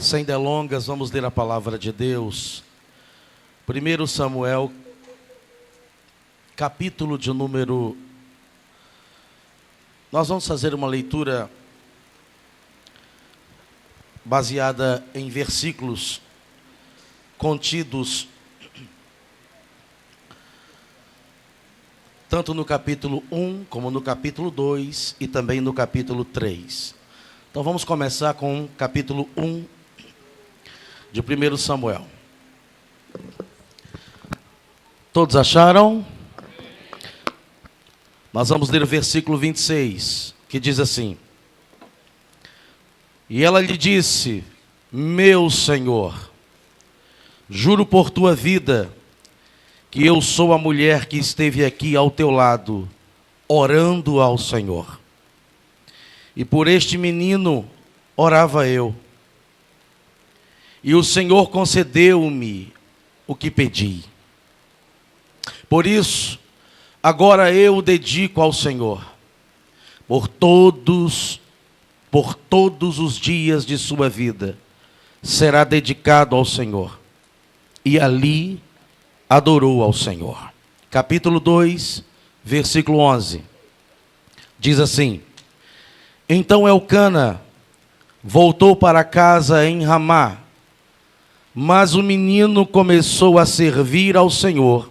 Sem delongas, vamos ler a palavra de Deus. 1 Samuel, capítulo de número... Nós vamos fazer uma leitura baseada em versículos contidos tanto no capítulo 1, como no capítulo 2 e também no capítulo 3. Então vamos começar com o capítulo 1 de 1 Samuel. Todos acharam? Nós vamos ler o versículo 26, que diz assim: E ela lhe disse: Meu Senhor, juro por tua vida, que eu sou a mulher que esteve aqui ao teu lado, orando ao Senhor. E por este menino orava eu. E o Senhor concedeu-me o que pedi. Por isso, agora eu o dedico ao Senhor, por todos os dias de sua vida, será dedicado ao Senhor. E ali adorou ao Senhor. Capítulo 2, versículo 11. Diz assim: Então Elcana voltou para casa em Ramá, mas o menino começou a servir ao Senhor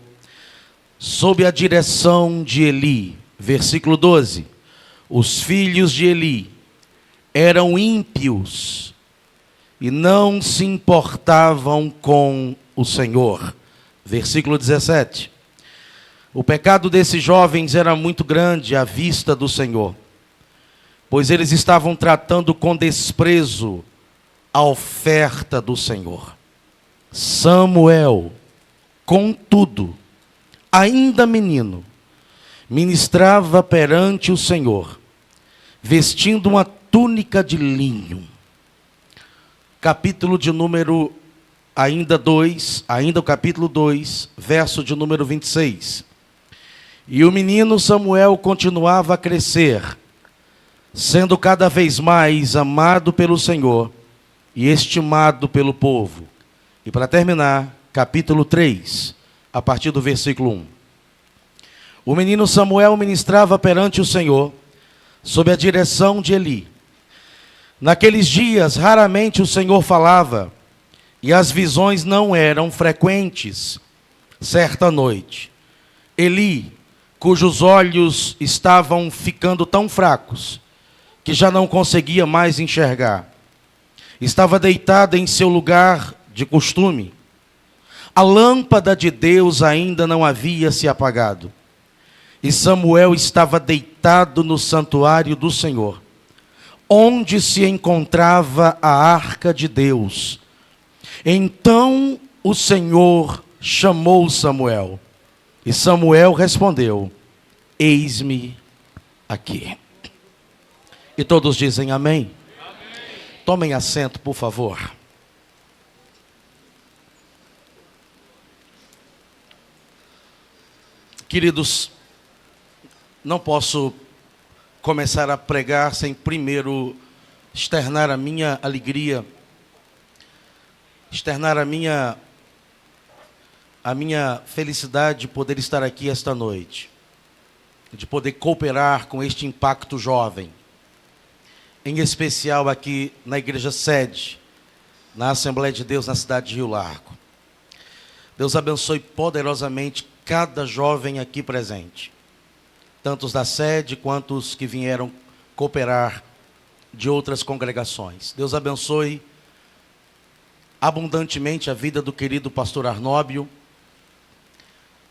sob a direção de Eli. Versículo 12. Os filhos de Eli eram ímpios e não se importavam com o Senhor. Versículo 17. O pecado desses jovens era muito grande à vista do Senhor, pois eles estavam tratando com desprezo a oferta do Senhor. Samuel, contudo, ainda menino, ministrava perante o Senhor, vestindo uma túnica de linho. Capítulo de número ainda o capítulo 2, verso de número 26. E o menino Samuel continuava a crescer, sendo cada vez mais amado pelo Senhor e estimado pelo povo. E para terminar, capítulo 3, a partir do versículo 1. O menino Samuel ministrava perante o Senhor, sob a direção de Eli. Naqueles dias, raramente o Senhor falava, e as visões não eram frequentes. Certa noite, Eli, cujos olhos estavam ficando tão fracos, que já não conseguia mais enxergar, estava deitado em seu lugar de costume. A lâmpada de Deus ainda não havia se apagado. E Samuel estava deitado no santuário do Senhor, onde se encontrava a arca de Deus. Então o Senhor chamou Samuel. E Samuel respondeu: Eis-me aqui. E todos dizem amém? Amém. Tomem assento, por favor. Queridos, não posso começar a pregar sem primeiro externar a minha alegria, externar a minha felicidade de poder estar aqui esta noite, de poder cooperar com este impacto jovem, em especial aqui na igreja sede, na Assembleia de Deus na cidade de Rio Largo. Deus abençoe poderosamente cada jovem aqui presente, tanto os da sede quanto os que vieram cooperar de outras congregações. Deus abençoe abundantemente a vida do querido pastor Arnóbio,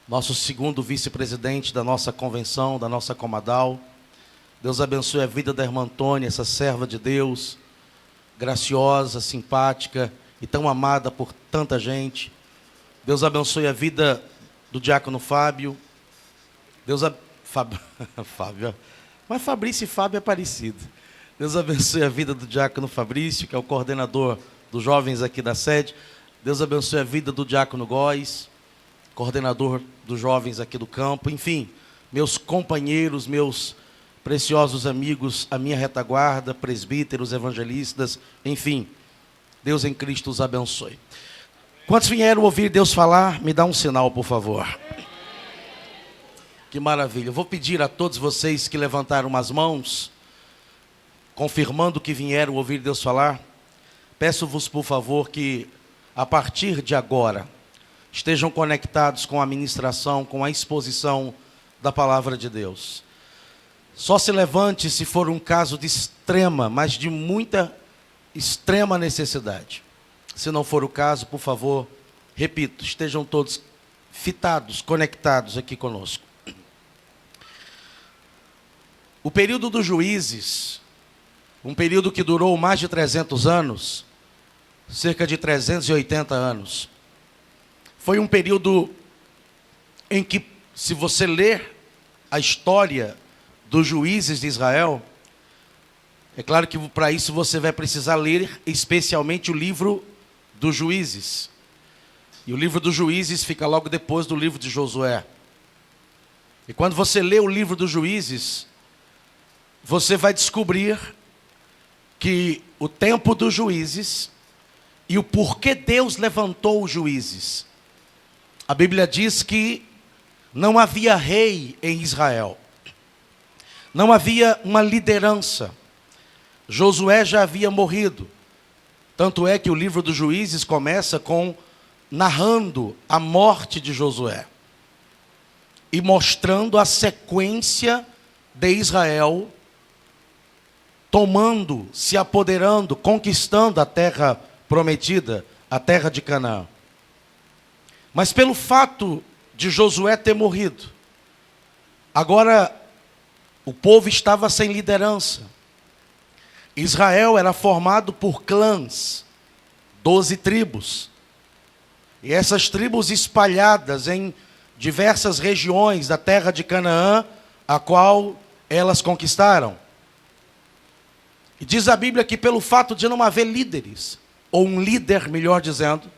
nosso segundo vice-presidente da nossa convenção, da nossa comadal. Deus abençoe a vida da irmã Antônia, essa serva de Deus, graciosa, simpática e tão amada por tanta gente. Deus abençoe a vida do diácono Fábio. Fábio. Mas Fabrício e Fábio é parecido. Deus abençoe a vida do diácono Fabrício, que é o coordenador dos jovens aqui da sede. Deus abençoe a vida do diácono Góes, coordenador dos jovens aqui do campo. Enfim, meus companheiros, meus preciosos amigos, a minha retaguarda, presbíteros, evangelistas, enfim, Deus em Cristo os abençoe. Quantos vieram ouvir Deus falar, me dá um sinal, por favor. Que maravilha. Eu vou pedir a todos vocês que levantaram as mãos, confirmando que vieram ouvir Deus falar, peço-vos, por favor, que a partir de agora estejam conectados com a ministração, com a exposição da palavra de Deus. Só se levante se for um caso de extrema, mas de muita extrema necessidade. Se não for o caso, por favor, repito, estejam todos fitados, conectados aqui conosco. O período dos juízes, um período que durou mais de 300 anos, cerca de 380 anos, foi um período em que, se você ler a história dos juízes de Israel, é claro que para isso você vai precisar ler especialmente o livro dos juízes. E o livro dos juízes fica logo depois do livro de Josué. E quando você lê o livro dos juízes, você vai descobrir que o tempo dos juízes e o porquê Deus levantou os juízes. A Bíblia diz que não havia rei em Israel. Não havia uma liderança. Josué já havia morrido. Tanto é que o livro dos juízes começa narrando a morte de Josué e mostrando a sequência de Israel tomando, se apoderando, conquistando a terra prometida, a terra de Canaã. Mas pelo fato de Josué ter morrido, agora o povo estava sem liderança. Israel era formado por clãs, 12 tribos. E essas tribos espalhadas em diversas regiões da terra de Canaã, a qual elas conquistaram. E diz a Bíblia que pelo fato de não haver líderes, ou um líder, melhor dizendo,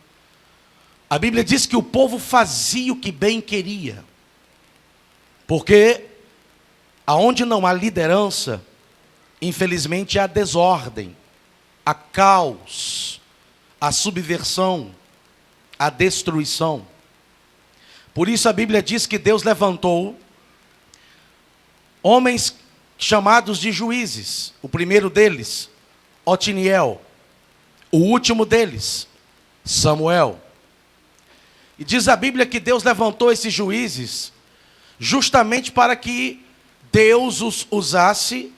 a Bíblia diz que o povo fazia o que bem queria. Porque aonde não há liderança, infelizmente há desordem, há caos, há subversão, há destruição. Por isso a Bíblia diz que Deus levantou homens chamados de juízes. O primeiro deles, Otiniel. O último deles, Samuel. E diz a Bíblia que Deus levantou esses juízes justamente para que Deus os usasse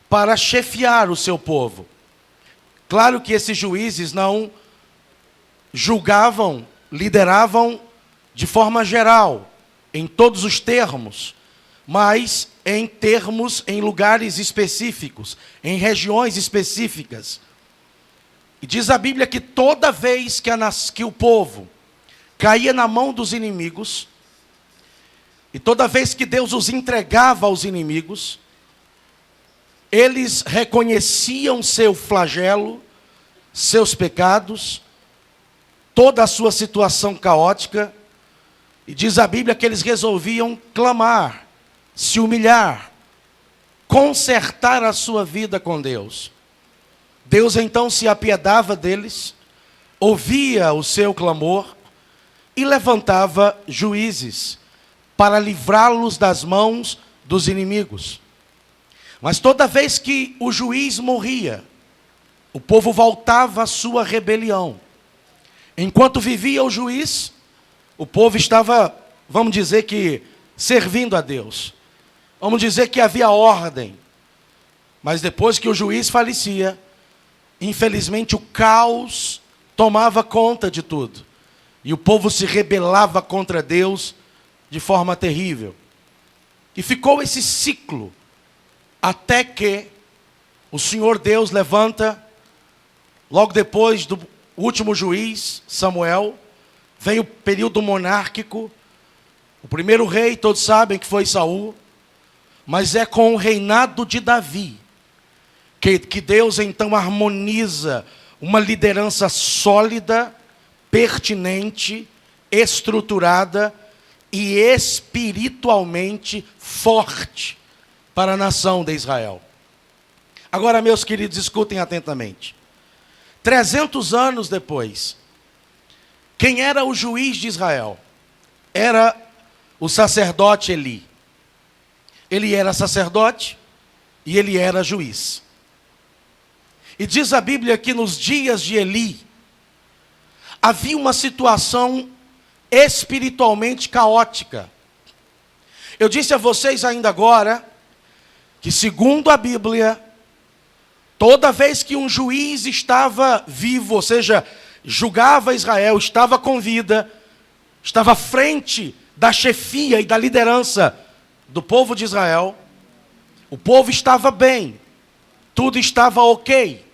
para chefiar o seu povo. Claro que esses juízes não julgavam, lideravam de forma geral, em todos os termos, mas em termos, em lugares específicos, em regiões específicas. E diz a Bíblia que toda vez que o povo caía na mão dos inimigos, e toda vez que Deus os entregava aos inimigos, eles reconheciam seu flagelo, seus pecados, toda a sua situação caótica, e diz a Bíblia que eles resolviam clamar, se humilhar, consertar a sua vida com Deus. Deus então se apiedava deles, ouvia o seu clamor e levantava juízes para livrá-los das mãos dos inimigos. Mas toda vez que o juiz morria, o povo voltava à sua rebelião. Enquanto vivia o juiz, o povo estava, vamos dizer que, servindo a Deus. Vamos dizer que havia ordem. Mas depois que o juiz falecia, infelizmente o caos tomava conta de tudo. E o povo se rebelava contra Deus de forma terrível. E ficou esse ciclo, até que o Senhor Deus levanta, logo depois do último juiz, Samuel, vem o período monárquico. O primeiro rei, todos sabem que foi Saul, mas é com o reinado de Davi que Deus então harmoniza uma liderança sólida, pertinente, estruturada e espiritualmente forte para a nação de Israel. Agora, meus queridos, escutem atentamente. 300 anos depois, quem era o juiz de Israel? Era o sacerdote Eli. Ele era sacerdote e ele era juiz. E diz a Bíblia que nos dias de Eli, havia uma situação espiritualmente caótica. Eu disse a vocês ainda agora, que segundo a Bíblia, toda vez que um juiz estava vivo, ou seja, julgava Israel, estava com vida, estava à frente da chefia e da liderança do povo de Israel, o povo estava bem, tudo estava ok.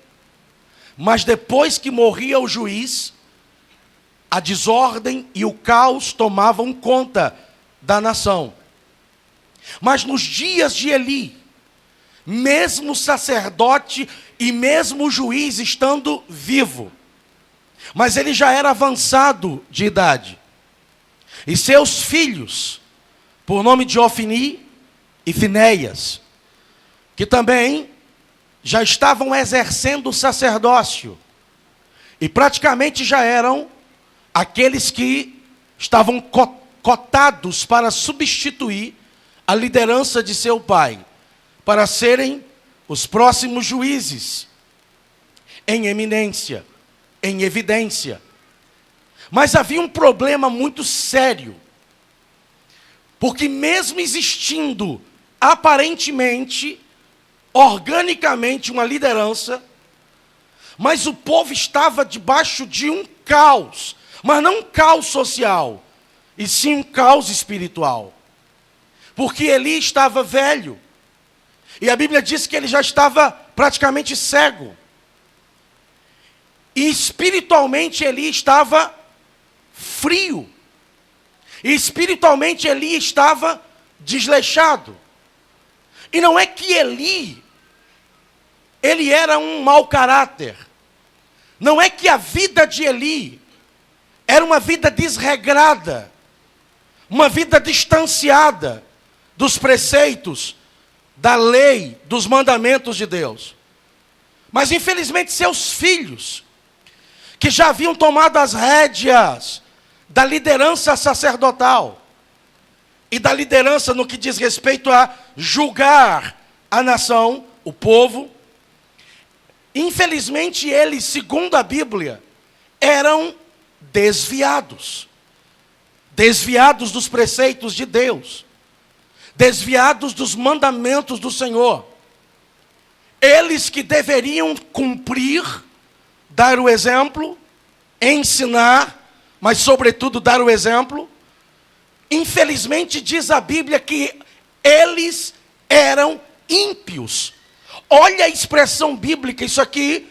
Mas depois que morria o juiz, a desordem e o caos tomavam conta da nação. Mas nos dias de Eli, mesmo o sacerdote e mesmo o juiz estando vivo, mas ele já era avançado de idade, e seus filhos, por nome de Ofni e Finéias, que também já estavam exercendo o sacerdócio, e praticamente já eram aqueles que estavam cotados para substituir a liderança de seu pai, para serem os próximos juízes, em eminência, em evidência. Mas havia um problema muito sério, porque mesmo existindo, aparentemente, organicamente, uma liderança, mas o povo estava debaixo de um caos, mas não um caos social, e sim um caos espiritual. Porque Eli estava velho, e a Bíblia diz que ele já estava praticamente cego. E espiritualmente Eli estava frio. E espiritualmente Eli estava desleixado. E não é que ele era um mau caráter. Não é que a vida de Eli era uma vida desregrada, uma vida distanciada dos preceitos, da lei, dos mandamentos de Deus. Mas infelizmente seus filhos, que já haviam tomado as rédeas da liderança sacerdotal e da liderança no que diz respeito a julgar a nação, o povo, infelizmente eles, segundo a Bíblia, eram desviados dos preceitos de Deus, desviados dos mandamentos do Senhor. Eles que deveriam cumprir, dar o exemplo, ensinar, mas sobretudo dar o exemplo, infelizmente diz a Bíblia que eles eram ímpios. Olha a expressão bíblica, isso aqui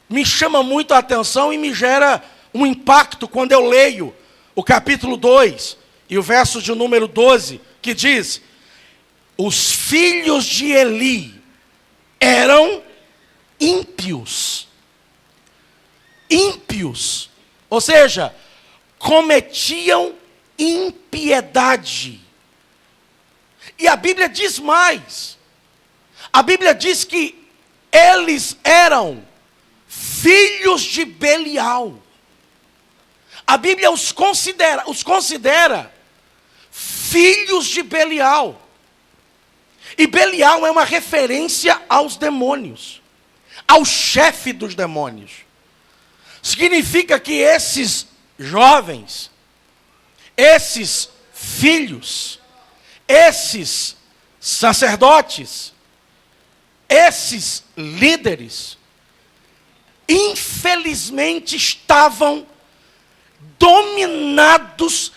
me chama muito a atenção e me gera um impacto quando eu leio o capítulo 2 e o verso de número 12, que diz: os filhos de Eli eram ímpios. Ímpios. Ou seja, cometiam impiedade. E a Bíblia diz mais. A Bíblia diz que eles eram filhos de Belial. A Bíblia os considera filhos de Belial. E Belial é uma referência aos demônios, ao chefe dos demônios. Significa que esses jovens, esses filhos, esses sacerdotes, esses líderes, infelizmente estavam dominados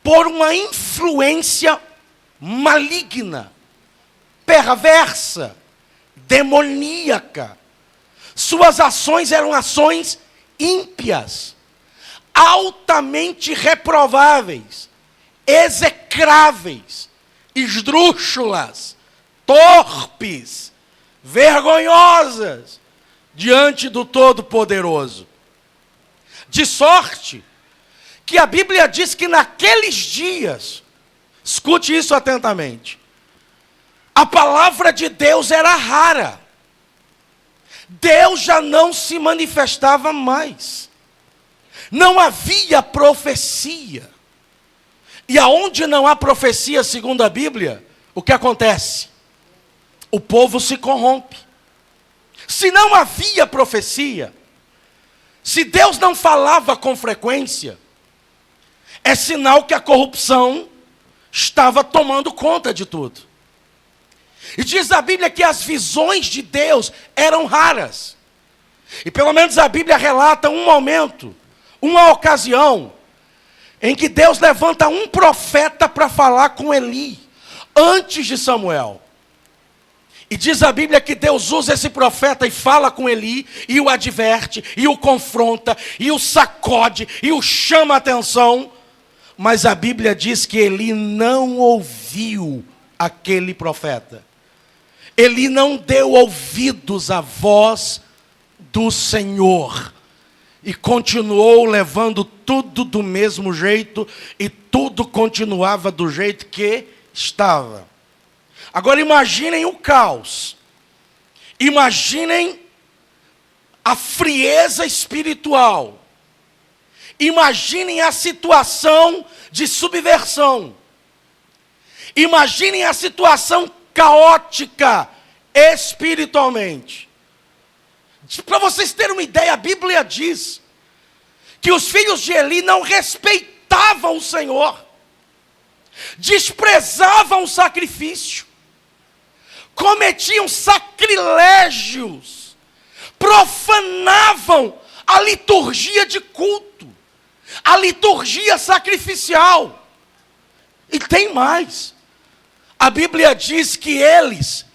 por uma influência maligna, perversa, demoníaca. Suas ações eram ações ímpias, altamente reprováveis, execráveis, esdrúxulas, torpes, vergonhosas diante do Todo-Poderoso. De sorte que a Bíblia diz que naqueles dias, escute isso atentamente, a palavra de Deus era rara. Deus já não se manifestava mais. Não havia profecia. E aonde não há profecia, segundo a Bíblia, o que acontece? O povo se corrompe. Se não havia profecia, se Deus não falava com frequência, é sinal que a corrupção estava tomando conta de tudo. E diz a Bíblia que as visões de Deus eram raras. E pelo menos a Bíblia relata um momento, uma ocasião, em que Deus levanta um profeta para falar com Eli, antes de Samuel. E diz a Bíblia que Deus usa esse profeta e fala com Eli, e o adverte, e o confronta, e o sacode, e o chama a atenção. Mas a Bíblia diz que Eli não ouviu aquele profeta. Eli não deu ouvidos à voz do Senhor. E continuou levando tudo do mesmo jeito, e tudo continuava do jeito que estava. Agora imaginem o caos. Imaginem a frieza espiritual. Imaginem a situação de subversão. Imaginem a situação caótica espiritualmente. Para vocês terem uma ideia, a Bíblia diz que os filhos de Eli não respeitavam o Senhor, desprezavam o sacrifício, cometiam sacrilégios, profanavam a liturgia de culto, a liturgia sacrificial. E tem mais. A Bíblia diz que eles,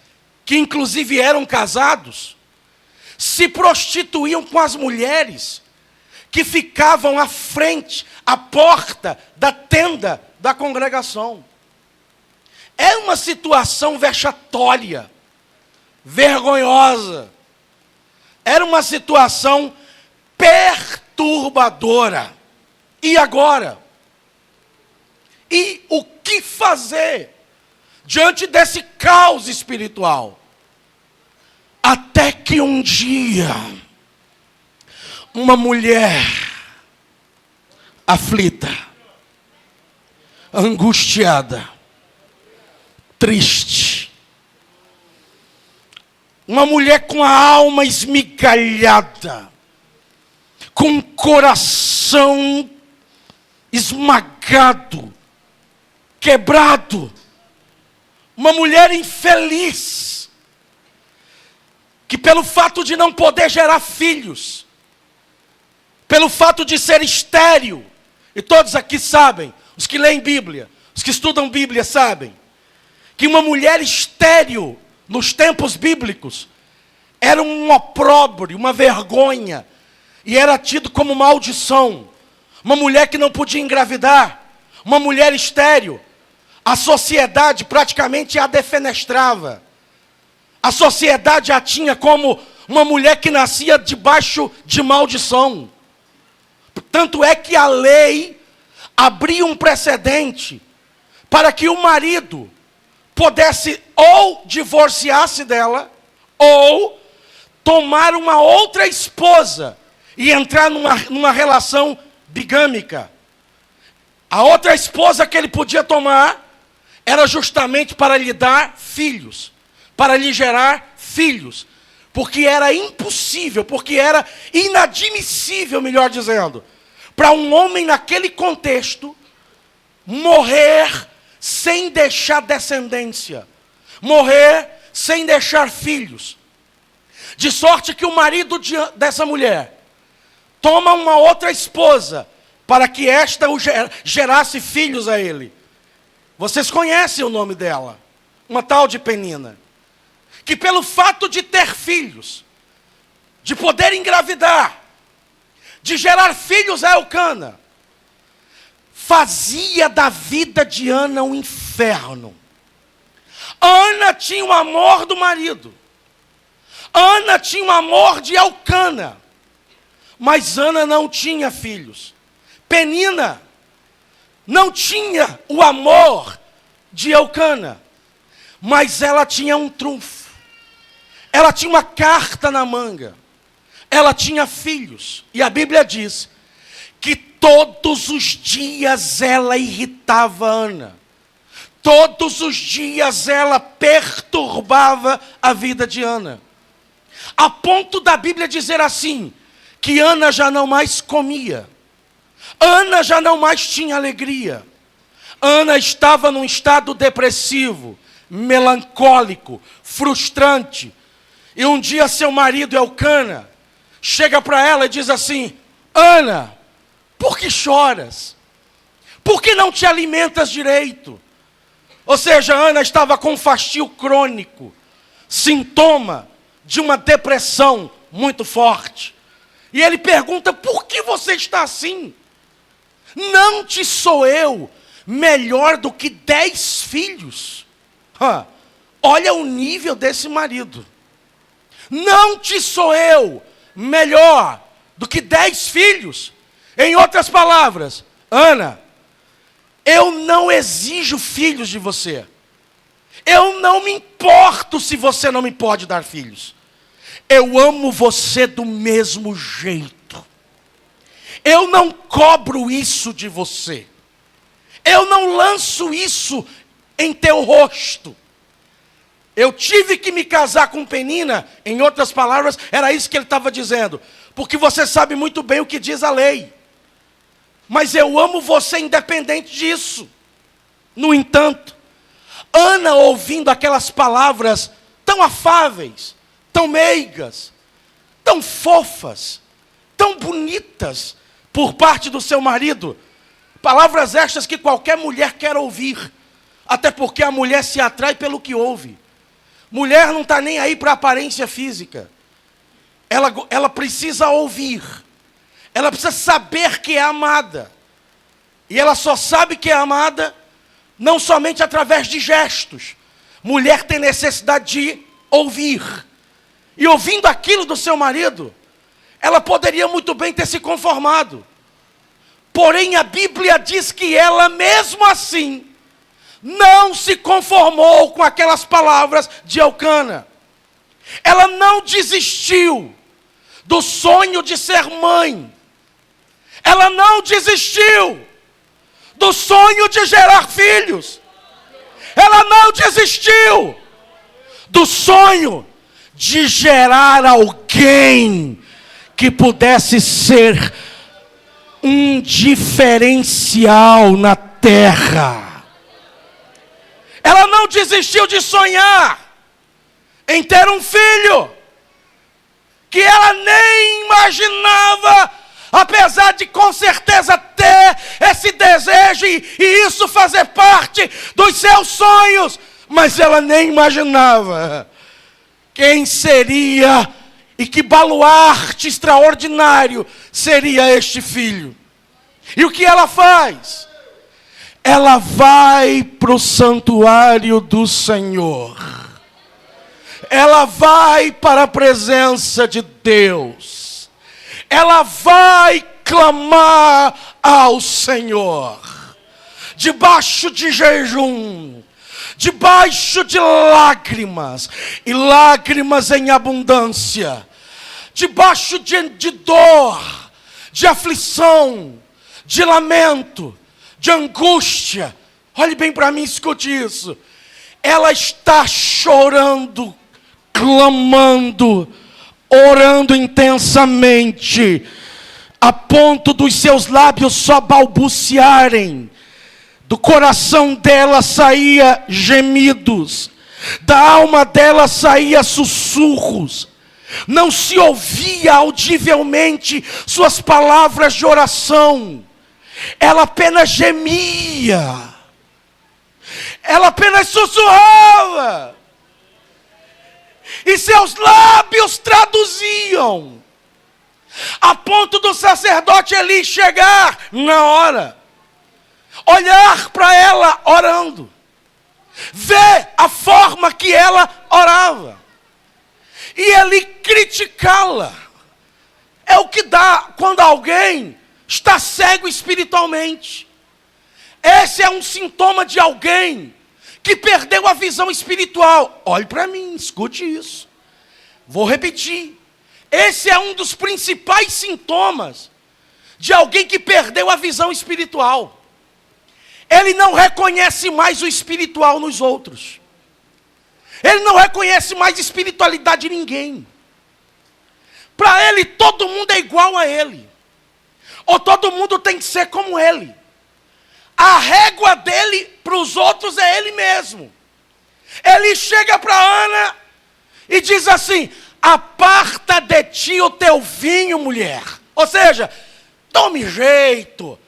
que inclusive eram casados, se prostituíam com as mulheres que ficavam à frente, à porta da tenda da congregação. É uma situação vexatória, vergonhosa. Era uma situação perturbadora. E agora? E o que fazer diante desse caos espiritual? Até que um dia, uma mulher aflita, angustiada, triste, uma mulher com a alma esmigalhada, com o coração esmagado, quebrado, uma mulher infeliz, que pelo fato de não poder gerar filhos, pelo fato de ser estéril, e todos aqui sabem, os que leem Bíblia, os que estudam Bíblia sabem, que uma mulher estéril, nos tempos bíblicos, era um opróbrio, uma vergonha, e era tido como maldição. Uma mulher que não podia engravidar, uma mulher estéril, a sociedade praticamente a defenestrava. A sociedade a tinha como uma mulher que nascia debaixo de maldição. Tanto é que a lei abria um precedente para que o marido pudesse ou divorciar-se dela, ou tomar uma outra esposa e entrar numa relação bigâmica. A outra esposa que ele podia tomar era justamente para lhe dar filhos, para lhe gerar filhos, porque era impossível, porque era inadmissível, melhor dizendo, para um homem naquele contexto morrer sem deixar descendência, morrer sem deixar filhos. De sorte que o marido dessa mulher toma uma outra esposa para que esta gerasse filhos a ele. Vocês conhecem o nome dela, uma tal de Penina, que pelo fato de ter filhos, de poder engravidar, de gerar filhos a Elcana, fazia da vida de Ana um inferno. Ana tinha o amor do marido, Ana tinha o amor de Elcana, mas Ana não tinha filhos. Penina não tinha o amor de Elcana, mas ela tinha um trunfo. ela tinha uma carta na manga, ela tinha filhos, e a Bíblia diz que todos os dias ela irritava Ana, todos os dias ela perturbava a vida de Ana, a ponto da Bíblia dizer assim, que Ana já não mais comia, Ana já não mais tinha alegria, Ana estava num estado depressivo, melancólico, frustrante. E um dia seu marido Elcana chega para ela e diz assim: Ana, por que choras? Por que não te alimentas direito? Ou seja, Ana estava com fastio crônico, sintoma de uma depressão muito forte. E ele pergunta: por que você está assim? Não te sou eu melhor do que 10 filhos? Olha o nível desse marido. Não te sou eu melhor do que 10 filhos? Em outras palavras, Ana, eu não exijo filhos de você. Eu não me importo se você não me pode dar filhos. Eu amo você do mesmo jeito. Eu não cobro isso de você. Eu não lanço isso em teu rosto. Eu tive que me casar com Penina, em outras palavras, era isso que ele estava dizendo. Porque você sabe muito bem o que diz a lei. Mas eu amo você independente disso. No entanto, Ana, ouvindo aquelas palavras tão afáveis, tão meigas, tão fofas, tão bonitas, por parte do seu marido, palavras estas que qualquer mulher quer ouvir, até porque a mulher se atrai pelo que ouve. Mulher não está nem aí para a aparência física, ela precisa ouvir, ela precisa saber que é amada, e ela só sabe que é amada, não somente através de gestos. Mulher tem necessidade de ouvir, e ouvindo aquilo do seu marido, ela poderia muito bem ter se conformado. Porém, a Bíblia diz que ela, mesmo assim, não se conformou com aquelas palavras de Elcana. Ela não desistiu do sonho de ser mãe. Ela não desistiu do sonho de gerar filhos. Ela não desistiu do sonho de gerar alguém que pudesse ser um diferencial na terra. Ela não desistiu de sonhar em ter um filho que ela nem imaginava, apesar de com certeza ter esse desejo e isso fazer parte dos seus sonhos, mas ela nem imaginava quem seria e que baluarte extraordinário seria este filho. E o que ela faz? Ela vai para o santuário do Senhor. Ela vai para a presença de Deus. Ela vai clamar ao Senhor. Debaixo de jejum, debaixo de lágrimas, e lágrimas em abundância, debaixo de dor, de aflição, de lamento, de angústia. Olhe bem para mim, escute isso. Ela está chorando, clamando, orando intensamente, a ponto dos seus lábios só balbuciarem. Do coração dela saía gemidos, da alma dela saía sussurros, não se ouvia audivelmente suas palavras de oração, ela apenas gemia, ela apenas sussurrava, e seus lábios traduziam, a ponto do sacerdote Eli chegar na hora, olhar para ela orando, ver a forma que ela orava, e ele criticá-la. É o que dá quando alguém está cego espiritualmente. Esse é um sintoma de alguém que perdeu a visão espiritual. Olhe para mim, escute isso. Vou repetir. Esse é um dos principais sintomas de alguém que perdeu a visão espiritual. Ele não reconhece mais o espiritual nos outros. Ele não reconhece mais espiritualidade em ninguém. Para ele, todo mundo é igual a ele. Ou todo mundo tem que ser como ele. A régua dele para os outros é ele mesmo. Ele chega para Ana e diz assim: aparta de ti o teu vinho, mulher. Ou seja, tome jeito,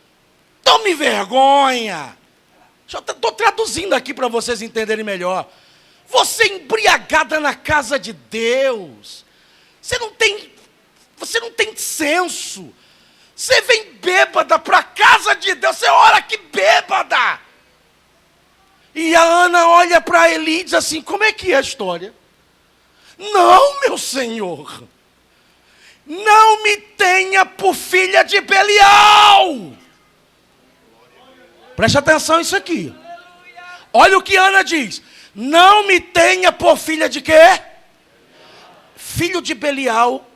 tome vergonha. Estou traduzindo aqui para vocês entenderem melhor. Você é embriagada na casa de Deus. Você não tem senso. Você vem bêbada para a casa de Deus. Você ora que bêbada. E a Ana olha para Eli e diz assim: como é que é a história? Não, meu senhor. Não me tenha por filha de Belial. Preste atenção nisso aqui. Olha o que Ana diz. Não me tenha por filha de quê? Filho de Belial,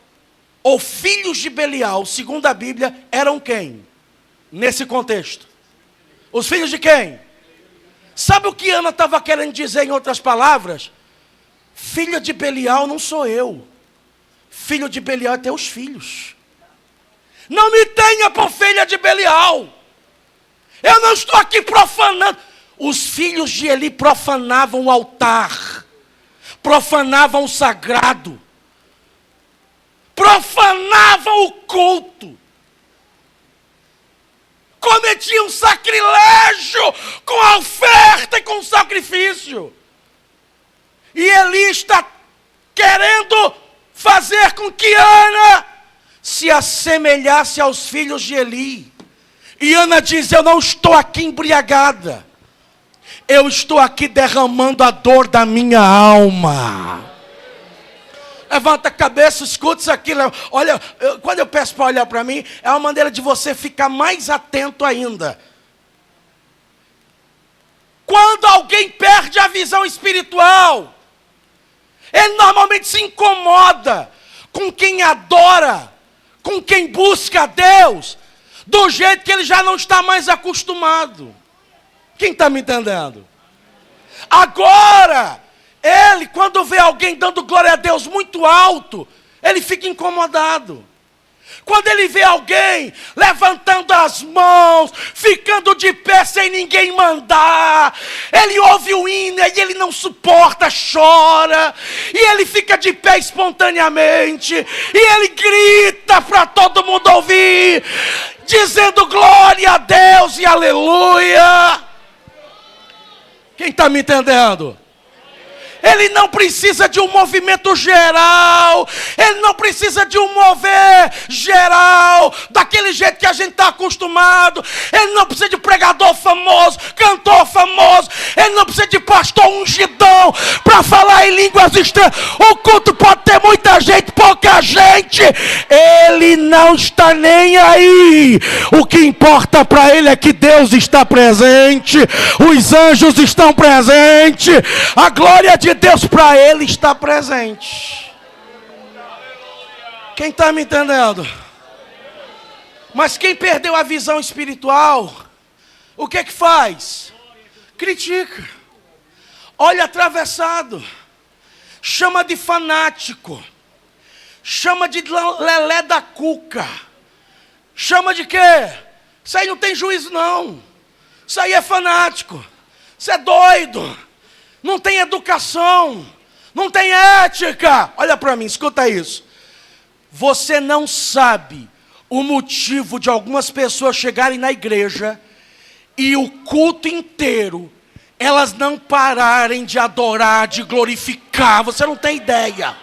ou filhos de Belial, segundo a Bíblia, eram quem? Nesse contexto. Os filhos de quem? Sabe o que Ana estava querendo dizer em outras palavras? Filha de Belial não sou eu. Filho de Belial é teus filhos. Não me tenha por filha de Belial. Eu não estou aqui profanando. Os filhos de Eli profanavam o altar. Profanavam o sagrado. Profanavam o culto. Cometiam sacrilégio com a oferta e com o sacrifício. E Eli está querendo fazer com que Ana se assemelhasse aos filhos de Eli. E Ana diz: eu não estou aqui embriagada. Eu estou aqui derramando a dor da minha alma. Levanta a cabeça, escuta isso aqui. Olha, quando eu peço para olhar para mim, é uma maneira de você ficar mais atento ainda. Quando alguém perde a visão espiritual, ele normalmente se incomoda com quem adora, com quem busca a Deus, do jeito que ele já não está mais acostumado. Quem está me entendendo? Agora, ele, quando vê alguém dando glória a Deus muito alto, ele fica incomodado. Quando ele vê alguém levantando as mãos, ficando de pé sem ninguém mandar, ele ouve o hino e ele não suporta, chora, e ele fica de pé espontaneamente, e ele grita para todo mundo ouvir, dizendo glória a Deus e aleluia. Quem está me entendendo? Ele não precisa de um movimento geral. Ele não precisa de um mover geral, daquele jeito que a gente está acostumado. Ele não precisa de pregador famoso, cantor famoso. Ele não precisa de pastor ungidão para falar em línguas estranhas. O culto pode ter muita gente, pouca gente. Ele não está nem aí. O que importa para ele é que Deus está presente. Os anjos estão presentes. A glória de Deus para ele está presente. Quem está me entendendo? Mas quem perdeu a visão espiritual, o que é que faz? Critica, olha atravessado, chama de fanático, chama de lelé da cuca, chama de quê? Isso aí não tem juízo não, isso aí é fanático, isso é doido. Não tem educação, não tem ética. Olha para mim, escuta isso. Você não sabe o motivo de algumas pessoas chegarem na igreja e o culto inteiro elas não pararem de adorar, de glorificar. Você não tem ideia.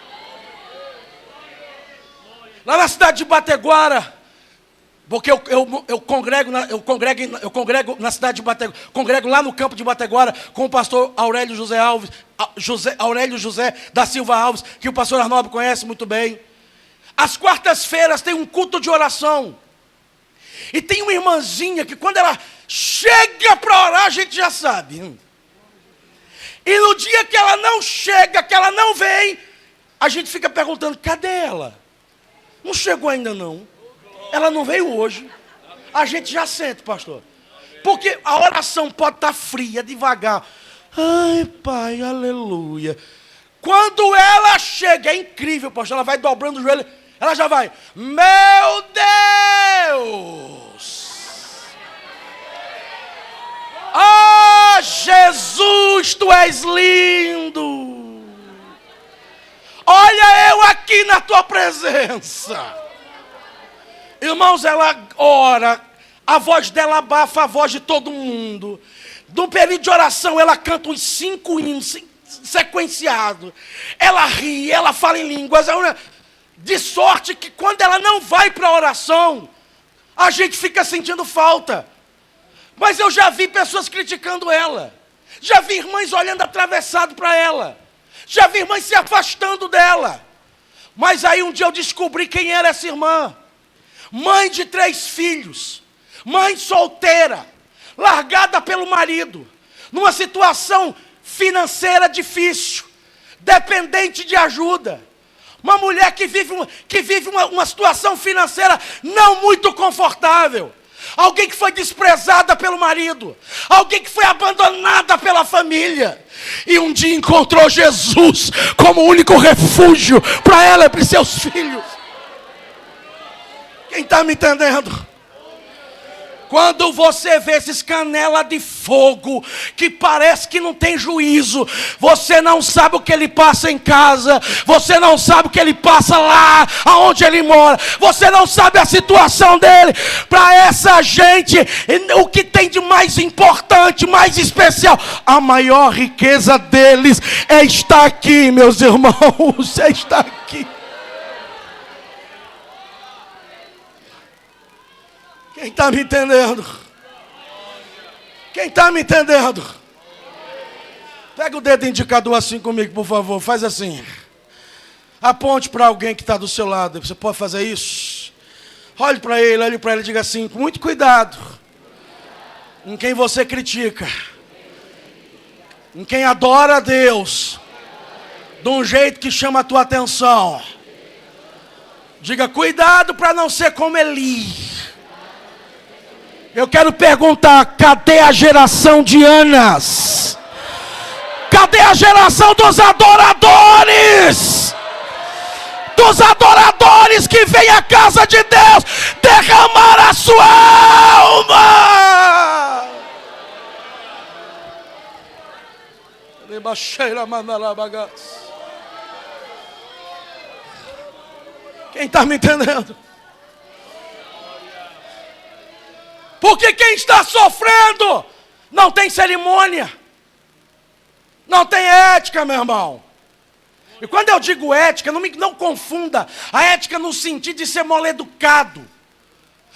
Lá na cidade de Bateguara, porque eu congrego na cidade de Bateguara, congrego lá no campo de Bateguara com o pastor Aurélio José da Silva Alves, que o pastor Arnaldo conhece muito bem. Às quartas-feiras tem um culto de oração. E tem uma irmãzinha que quando ela chega para orar, a gente já sabe. E no dia que ela não chega, que ela não vem, a gente fica perguntando, cadê ela? Não chegou ainda não. Ela não veio hoje. A gente já sente, pastor. Porque a oração pode estar fria, devagar. Ai, Pai, aleluia. Quando ela chega, é incrível, pastor. Ela vai dobrando o joelho. Ela já vai. Meu Deus! Ah, Jesus, tu és lindo! Olha eu aqui na tua presença. Irmãos, ela ora, a voz dela abafa a voz de todo mundo. No período de oração, ela canta uns 5 hinos sequenciados. Ela ri, ela fala em línguas. De sorte que quando ela não vai para a oração, a gente fica sentindo falta. Mas eu já vi pessoas criticando ela. Já vi irmãs olhando atravessado para ela. Já vi irmãs se afastando dela. Mas aí um dia eu descobri quem era essa irmã. Mãe de 3 filhos. Mãe solteira. Largada pelo marido. Numa situação financeira difícil. Dependente de ajuda. Uma mulher que vive uma situação financeira não muito confortável. Alguém que foi desprezada pelo marido. Alguém que foi abandonada pela família. E um dia encontrou Jesus como único refúgio para ela e para os seus filhos. Quem está me entendendo? Quando você vê esses canela de fogo, que parece que não tem juízo, você não sabe o que ele passa em casa, você não sabe o que ele passa lá, aonde ele mora, você não sabe a situação dele. Para essa gente, o que tem de mais importante, mais especial, a maior riqueza deles é estar aqui, meus irmãos, é estar aqui. Quem está me entendendo? Quem está me entendendo? Pega o dedo indicador assim comigo, por favor. Faz assim. Aponte para alguém que está do seu lado. Você pode fazer isso? Olhe para ele e diga assim, com muito cuidado. Em quem você critica. Em quem adora a Deus. De um jeito que chama a tua atenção. Diga, cuidado para não ser como Eli. Eu quero perguntar, cadê a geração de Anas? Cadê a geração dos adoradores? Dos adoradores que vêm à casa de Deus derramar a sua alma. Quem está me entendendo? Porque quem está sofrendo não tem cerimônia, não tem ética, meu irmão. E quando eu digo ética, não confunda a ética no sentido de ser mal educado,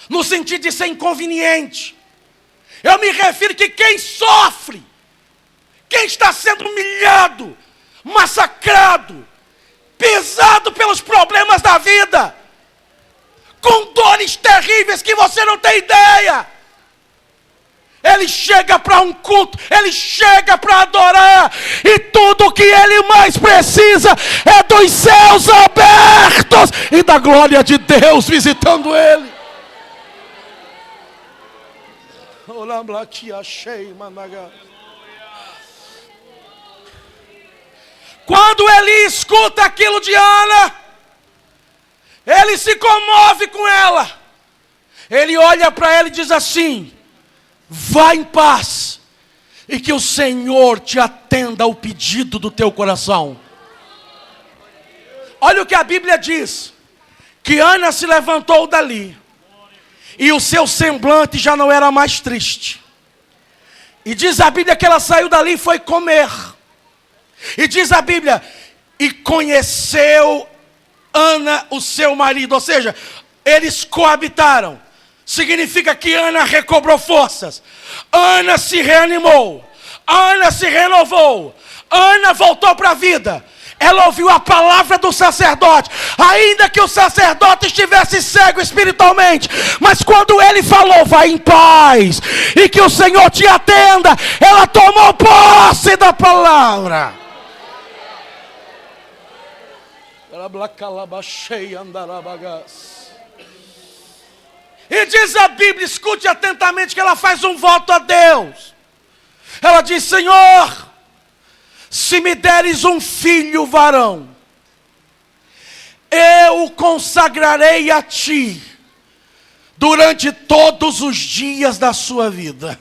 no sentido de ser inconveniente. Eu me refiro que quem sofre, quem está sendo humilhado, massacrado, pisado pelos problemas da vida, com dores terríveis que você não tem ideia. Ele chega para um culto, ele chega para adorar, e tudo o que ele mais precisa é dos céus abertos e da glória de Deus visitando ele. Quando ele escuta aquilo de Ana, ele se comove com ela. Ele olha para ela e diz assim: vá em paz, e que o Senhor te atenda ao pedido do teu coração. Olha o que a Bíblia diz, que Ana se levantou dali, e o seu semblante já não era mais triste. E diz a Bíblia que ela saiu dali e foi comer. E diz a Bíblia, e conheceu Ana o seu marido, ou seja, eles coabitaram. Significa que Ana recobrou forças. Ana se reanimou. Ana se renovou. Ana voltou para a vida. Ela ouviu a palavra do sacerdote. Ainda que o sacerdote estivesse cego espiritualmente. Mas quando ele falou, vai em paz, e que o Senhor te atenda, ela tomou posse da palavra. E diz a Bíblia, escute atentamente, que ela faz um voto a Deus. Ela diz: Senhor, se me deres um filho varão, eu o consagrarei a ti durante todos os dias da sua vida.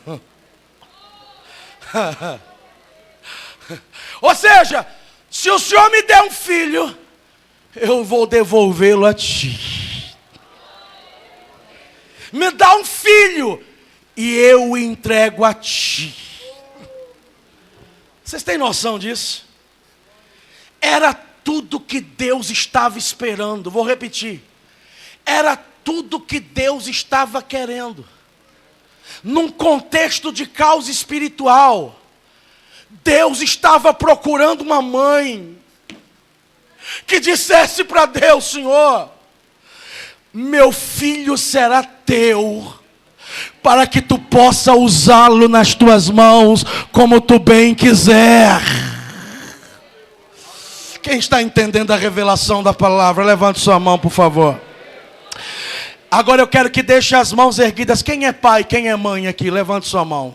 Ou seja, se o Senhor me der um filho, eu vou devolvê-lo a ti. Me dá um filho e eu o entrego a ti. Vocês têm noção disso? Era tudo que Deus estava esperando. Vou repetir. Era tudo que Deus estava querendo. Num contexto de causa espiritual, Deus estava procurando uma mãe que dissesse para Deus: Senhor, meu filho será teu, para que tu possa usá-lo nas tuas mãos como tu bem quiser. Quem está entendendo a revelação da palavra, levante sua mão, por favor. Agora eu quero que deixe as mãos erguidas. Quem é pai, quem é mãe aqui? Levante sua mão.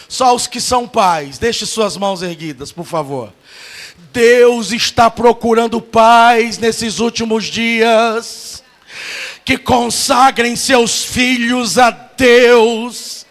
Só os que são pais, deixe suas mãos erguidas, por favor. Deus está procurando pais nesses últimos dias que consagrem seus filhos a Deus,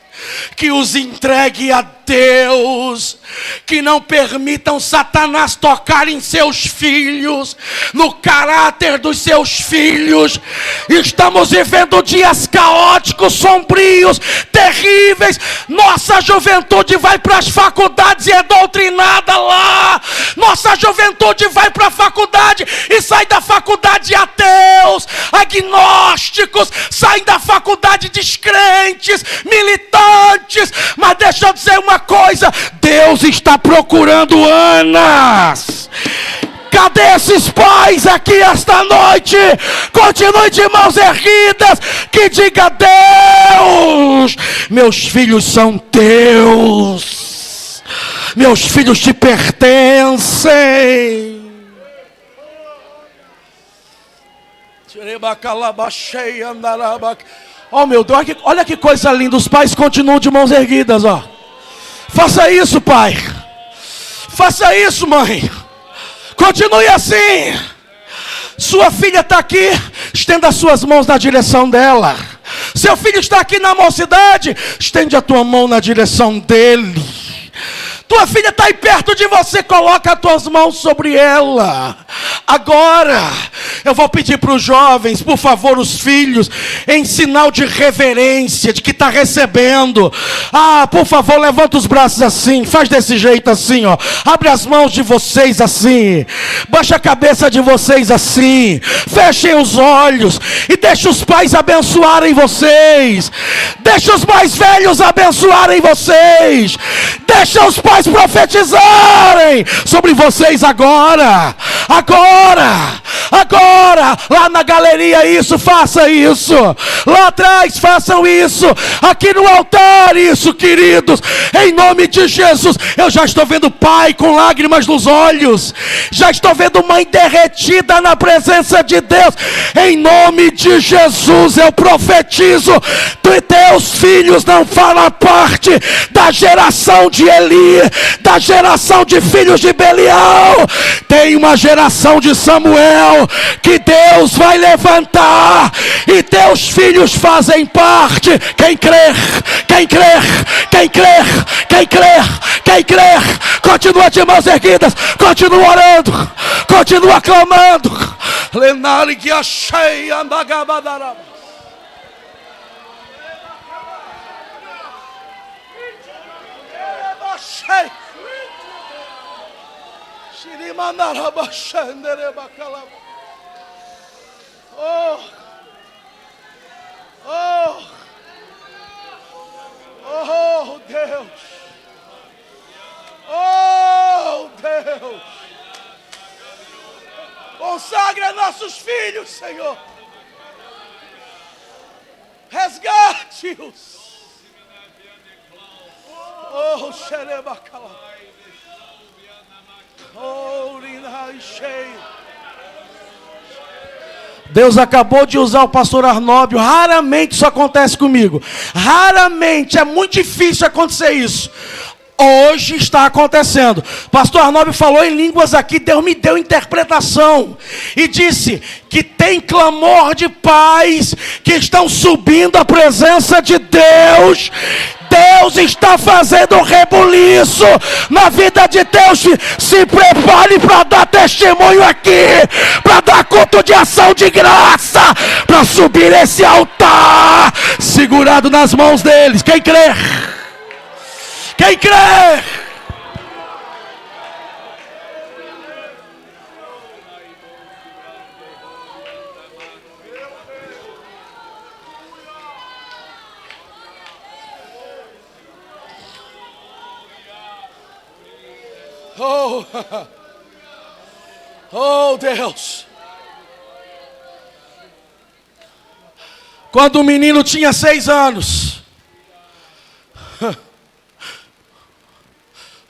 que os entregue a Deus, que não permitam Satanás tocar em seus filhos, no caráter dos seus filhos. Estamos vivendo dias caóticos, sombrios, terríveis. Nossa juventude vai para as faculdades e é doutrinada lá. Nossa juventude vai para a faculdade e sai da faculdade ateus, agnósticos, saem da faculdade descrentes, militantes. Mas deixa eu dizer uma coisa: Deus está procurando Anas. Cadê esses pais aqui esta noite? Continue de mãos erguidas, que diga: Deus, meus filhos são teus, meus filhos te pertencem. Oh meu Deus, olha que coisa linda. Os pais continuam de mãos erguidas, ó. Faça isso, pai. Faça isso, mãe. Continue assim. Sua filha está aqui, estenda as suas mãos na direção dela. Seu filho está aqui na mocidade, estende a tua mão na direção dele. Tua filha está aí perto de você, coloca as tuas mãos sobre ela. Agora, eu vou pedir para os jovens, por favor, os filhos, em sinal de reverência, de que está recebendo. Por favor, levanta os braços assim, faz desse jeito assim, ó. Abre as mãos de vocês assim, baixa a cabeça de vocês assim, fechem os olhos e deixa os pais abençoarem vocês. Deixa os mais velhos abençoarem vocês. Deixa os pais profetizarem sobre vocês agora. Agora, lá na galeria isso, faça isso. Lá atrás façam isso. Aqui no altar isso, queridos. Em nome de Jesus, eu já estou vendo pai com lágrimas nos olhos. Já estou vendo mãe derretida na presença de Deus. Em nome de Jesus, eu profetizo: teus filhos não farão parte da geração de Eli, da geração de filhos de Belial. Tem uma geração de Samuel que Deus vai levantar, e teus filhos fazem parte. Quem crer, quem crer, quem crer, quem crer, quem crer, continua de mãos erguidas, continua orando, continua clamando. Lenari que achei andagabadaraba. Oh Deus, oh Deus, consagra nossos filhos, Senhor, resgate-os. Oh, xerebacala. Oh, linai cheio. Deus acabou de usar o pastor Arnóbio. Raramente isso acontece comigo. Raramente, é muito difícil acontecer isso. Hoje está acontecendo. Pastor Arnóbio falou em línguas aqui. Deus me deu interpretação e disse que tem clamor de pais que estão subindo à presença de Deus. Deus está fazendo um rebuliço na vida de Deus. Se prepare para dar testemunho aqui, para dar culto de ação de graça, para subir esse altar segurado nas mãos deles. Quem crê? Quem crê? Oh, oh Deus. Quando o menino tinha 6 anos,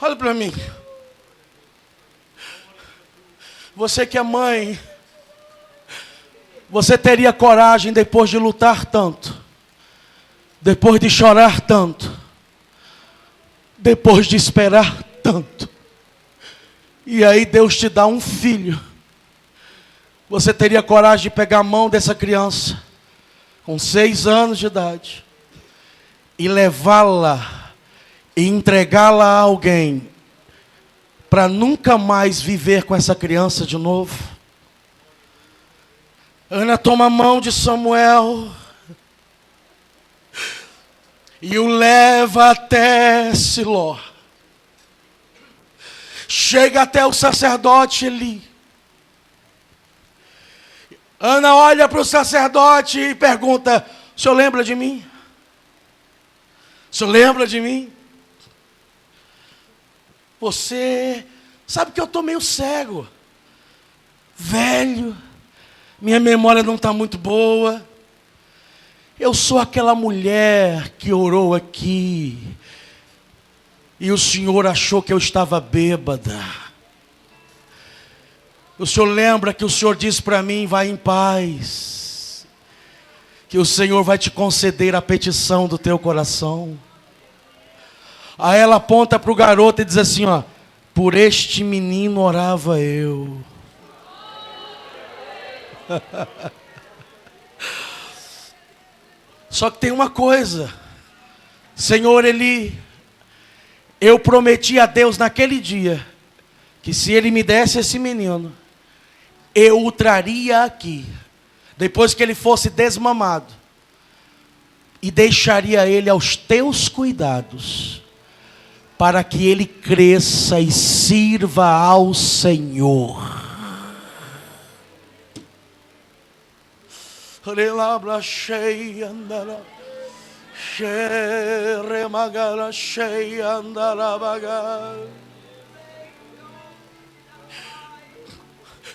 olha para mim. Você que é mãe, você teria coragem depois de lutar tanto, depois de chorar tanto, depois de esperar tanto, e aí Deus te dá um filho. Você teria coragem de pegar a mão dessa criança, com 6 anos de idade, e levá-la, e entregá-la a alguém, para nunca mais viver com essa criança de novo? Ana toma a mão de Samuel, e o leva até Siló. Chega até o sacerdote Eli. Ana olha para o sacerdote e pergunta: o senhor lembra de mim? O senhor lembra de mim? Você sabe que eu estou meio cego, velho, minha memória não está muito boa. Eu sou aquela mulher que orou aqui, e o senhor achou que eu estava bêbada. O senhor lembra que o senhor disse para mim: vai em paz, que o Senhor vai te conceder a petição do teu coração. Aí ela aponta para o garoto e diz assim, ó: por este menino orava eu. Só que tem uma coisa, Senhor Eli, eu prometi a Deus naquele dia, que se Ele me desse esse menino, eu o traria aqui, depois que ele fosse desmamado, e deixaria ele aos teus cuidados, para que ele cresça e sirva ao Senhor.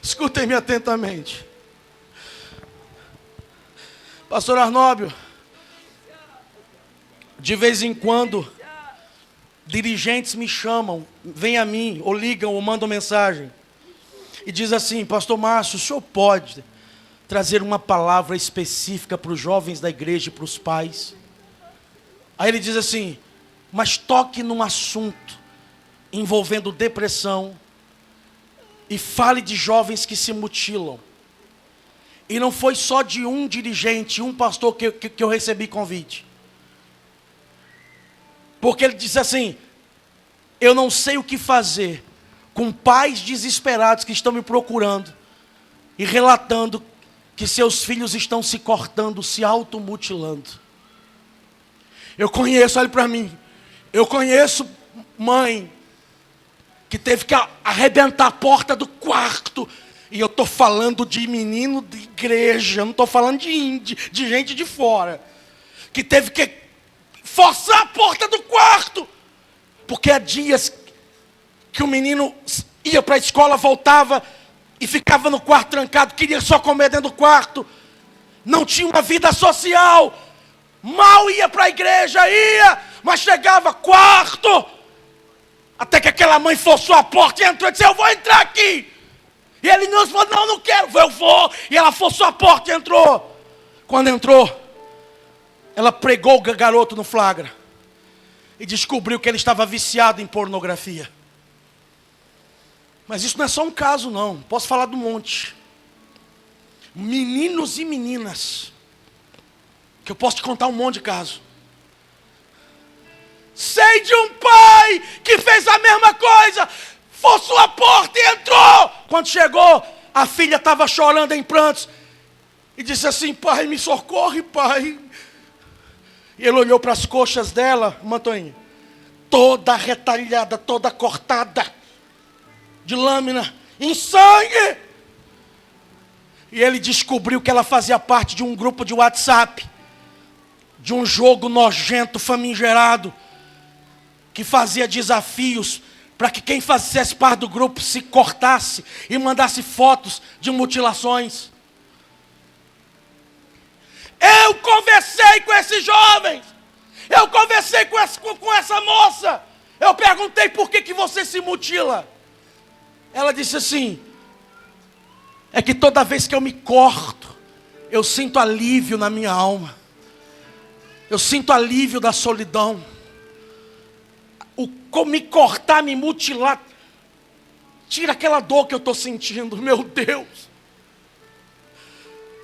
Escutem-me atentamente. Pastor Arnóbio, de vez em quando, dirigentes me chamam, vêm a mim, ou ligam, ou mandam mensagem, e diz assim: pastor Márcio, o senhor pode trazer uma palavra específica para os jovens da igreja e para os pais? Aí ele diz assim: mas toque num assunto envolvendo depressão, e fale de jovens que se mutilam. E não foi só de um dirigente, um pastor que eu recebi convite. Porque ele disse assim: eu não sei o que fazer com pais desesperados que estão me procurando e relatando que seus filhos estão se cortando, se automutilando. Eu conheço, olha para mim, eu conheço mãe que teve que arrebentar a porta do quarto, e eu estou falando de menino de igreja, não estou falando de gente de fora, que teve que forçar a porta do quarto, porque há dias que o menino ia para a escola, voltava e ficava no quarto trancado, queria só comer dentro do quarto, não tinha uma vida social, mal ia para a igreja, mas chegava quarto, até que aquela mãe forçou a porta e entrou e disse: eu vou entrar aqui. E ele não falou, não quero. Eu vou. E ela forçou a porta e entrou. Quando entrou, ela pregou o garoto no flagra. E descobriu que ele estava viciado em pornografia. Mas isso não é só um caso, não. Posso falar de um monte. Meninos e meninas. Que eu posso te contar um monte de casos. Sei de um pai que fez a mesma coisa. Forçou a porta e entrou. Quando chegou, a filha estava chorando em prantos. E disse assim, pai, me socorre, pai. E ele olhou para as coxas dela, Mantoinha, toda retalhada, toda cortada, de lâmina, em sangue. E ele descobriu que ela fazia parte de um grupo de WhatsApp, de um jogo nojento, famigerado, que fazia desafios para que quem fizesse parte do grupo se cortasse e mandasse fotos de mutilações. Eu conversei com esses jovens. Eu conversei com essa moça. Eu perguntei por que você se mutila. Ela disse assim, é que toda vez que eu me corto, eu sinto alívio na minha alma. Eu sinto alívio da solidão. Me cortar, me mutilar, tira aquela dor que eu estou sentindo. Meu Deus.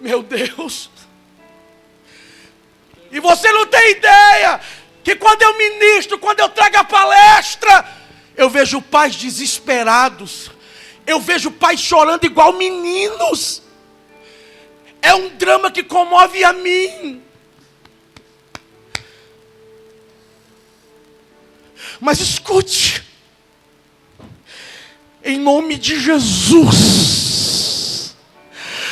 Meu Deus. E você não tem ideia que quando eu ministro, quando eu trago a palestra, eu vejo pais desesperados. Eu vejo pais chorando igual meninos. É um drama que comove a mim. Mas escute. Em nome de Jesus.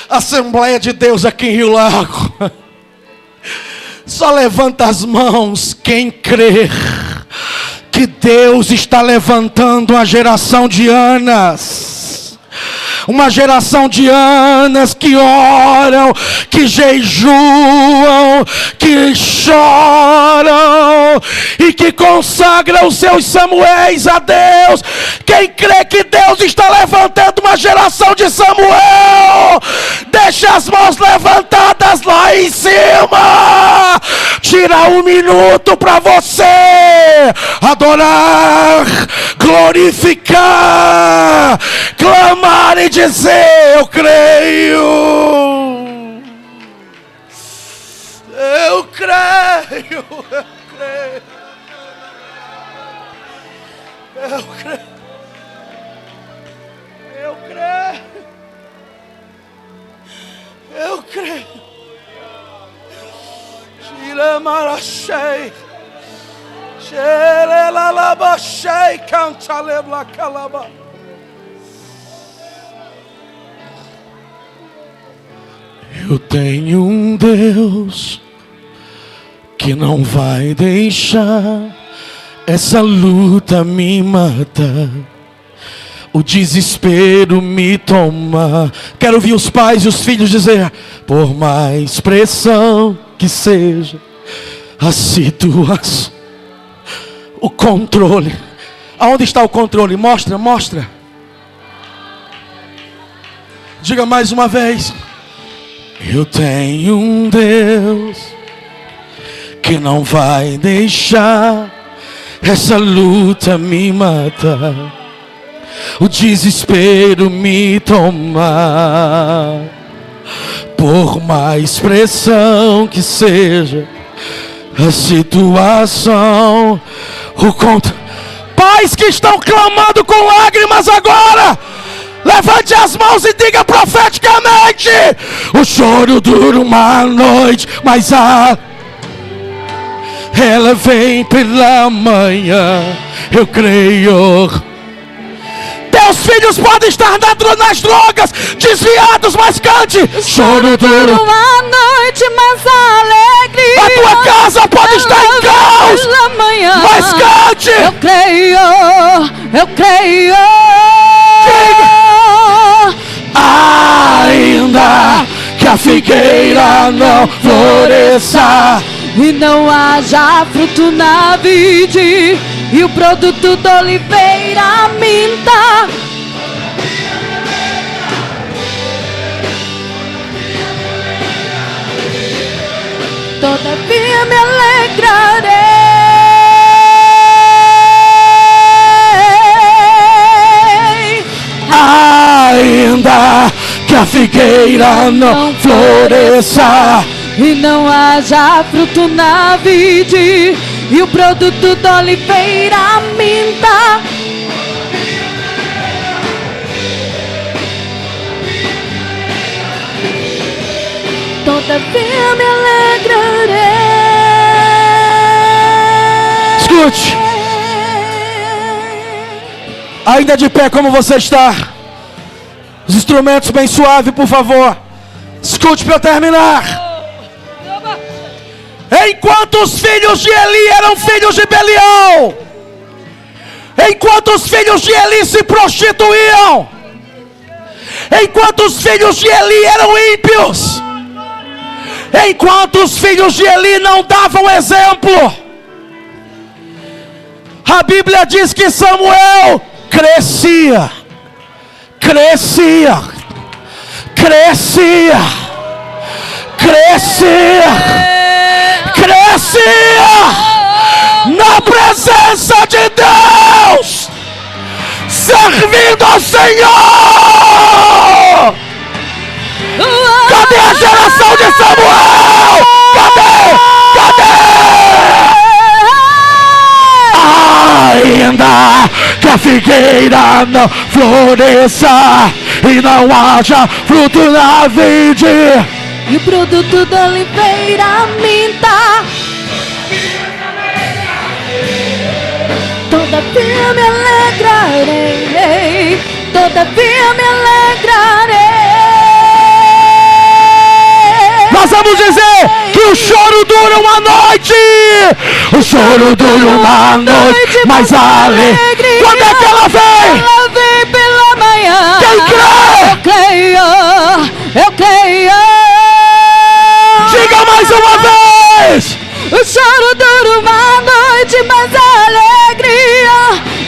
Assembleia de Deus aqui em Rio Largo. Só levanta as mãos quem crer que Deus está levantando uma geração de Anas. Uma geração de Anas que oram, que jejuam, que choram e que consagram os seus Samuéis a Deus. Quem crê que Deus está levantando uma geração de Samuel, deixa as mãos levantadas lá em cima. Tira um minuto para você adorar, glorificar, clamar e dizer, eu creio. Eu creio. Eu creio. Eu creio. Eu creio. Tira marachei. Xerelalabaxei, cantalebla calaba. Eu tenho um Deus que não vai deixar essa luta me matar, o desespero me toma. Quero ouvir os pais e os filhos dizer, por mais pressão que seja a situação, o controle. Aonde está o controle? Mostra, mostra. Diga mais uma vez. Eu tenho um Deus que não vai deixar essa luta me matar, o desespero me tomar. Por mais pressão que seja a situação, o contra. Pais que estão clamando com lágrimas agora, levante as mãos e diga profeticamente: o choro dura uma noite, mas ela vem pela manhã. Eu creio. Teus filhos podem estar nas drogas, desviados, mas cante. Choro dura uma noite, mas a alegria. A tua casa pode estar em caos, pela manhã. mas cante. Eu creio, eu creio. Ainda que a figueira não floresça e não haja fruto na vide, e o produto da oliveira minta, todavia me alegrarei. Ainda que a figueira não floresça e não haja fruto na vide, e o produto da oliveira minta, todavia me alegrarei. Escute, ainda de pé como você está, os instrumentos bem suave, por favor. Escute para eu terminar. Enquanto os filhos de Eli eram filhos de Belial, enquanto os filhos de Eli se prostituíam, enquanto os filhos de Eli eram ímpios, enquanto os filhos de Eli não davam exemplo, a Bíblia diz que Samuel crescia, crescia, crescia, crescia, crescia na presença de Deus, servindo ao Senhor. Cadê a geração de Samuel? Cadê? Ainda que a figueira não floresça e não haja fruto na vide, e o produto da oliveira minta, todavia me alegrarei, todavia me alegrarei. Nós vamos dizer que o choro dura uma noite, o choro dura uma noite, mas a alegria, quando é que ela vem? Ela vem pela manhã. Quem crê? Eu creio, eu creio. Diga mais uma vez. O choro dura uma noite, mas a alegria,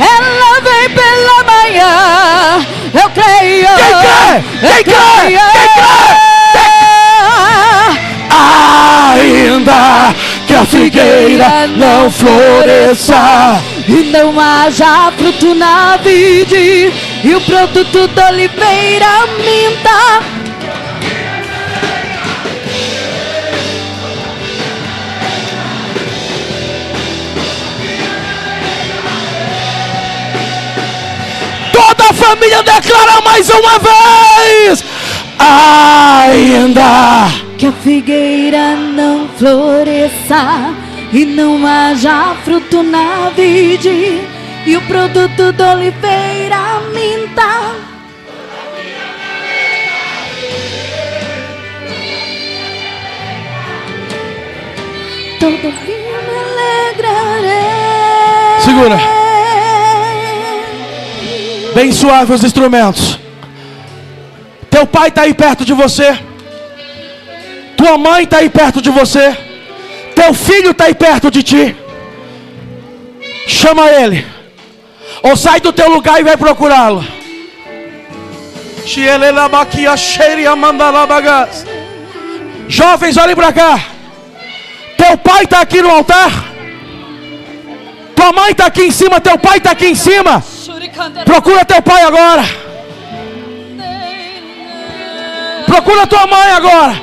ela vem pela manhã. Eu creio. Quem crê? Quem crê? Quem crê? Ainda que a figueira não floresça e não haja fruto na vide, e o produto da oliveira minta, toda a família declara mais uma vez. Ainda que a figueira não floresça e não haja fruto na vide, e o produto da oliveira minta, todavia me alegrarei. segura bem suave os instrumentos. Teu pai está aí perto de você, tua mãe está aí perto de você, teu filho está aí perto de ti. Chama ele, ou sai do teu lugar e vai procurá-lo. Jovens, olhem para cá. Teu pai está aqui no altar, tua mãe está aqui em cima, teu pai está aqui em cima. Procura teu pai agora. Procura tua mãe agora.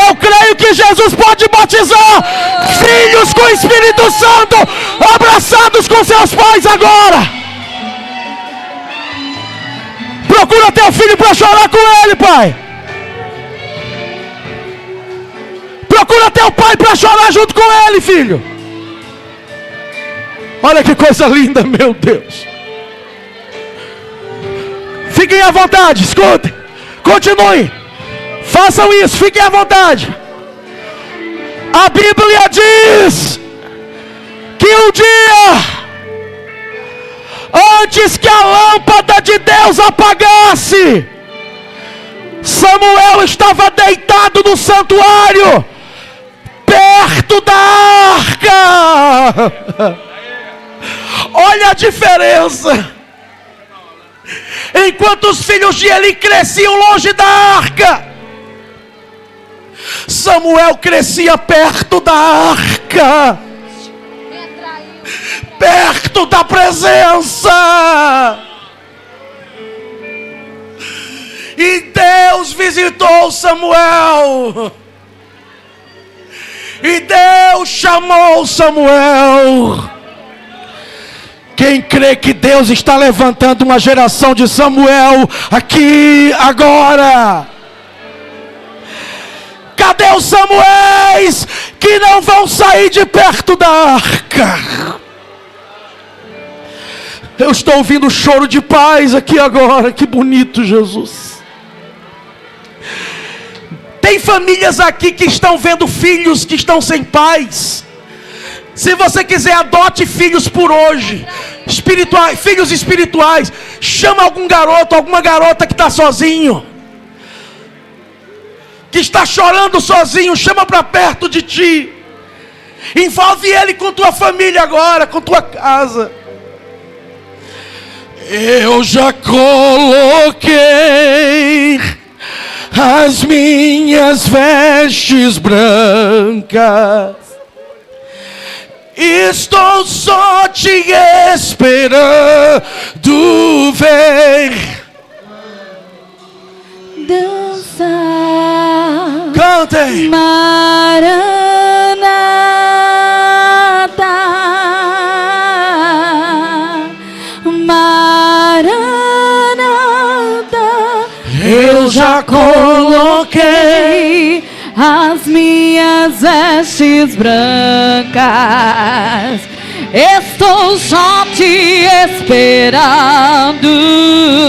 Eu creio que Jesus pode batizar filhos com o Espírito Santo, abraçados com seus pais agora. Procura teu filho para chorar com ele, pai. Procura teu pai para chorar junto com ele, filho. Olha que coisa linda, meu Deus. Fiquem à vontade, escutem, continuem, façam isso, fiquem à vontade. A Bíblia diz que um dia, antes que a lâmpada de Deus apagasse, Samuel estava deitado no santuário, perto da arca. Olha a diferença. Enquanto os filhos de Eli cresciam longe da arca, Samuel crescia perto da arca, perto da presença. E Deus visitou Samuel. E Deus chamou Samuel. Quem crê que Deus está levantando uma geração de Samuel aqui, agora? Cadê os Samuéis que não vão sair de perto da arca? Eu estou ouvindo choro de paz aqui agora. Que bonito, Jesus. Tem famílias aqui que estão vendo filhos que estão sem pais. Se você quiser, adote filhos por hoje, filhos espirituais. Chama algum garoto, alguma garota que está sozinho, que está chorando sozinho. Chama para perto de ti. Envolve ele com tua família agora, com tua casa. Eu já coloquei as minhas vestes brancas, estou só te esperando ver dançar. Cantem. Maranata, Maranata, eu já coloquei as minhas vestes brancas, estou só te esperando,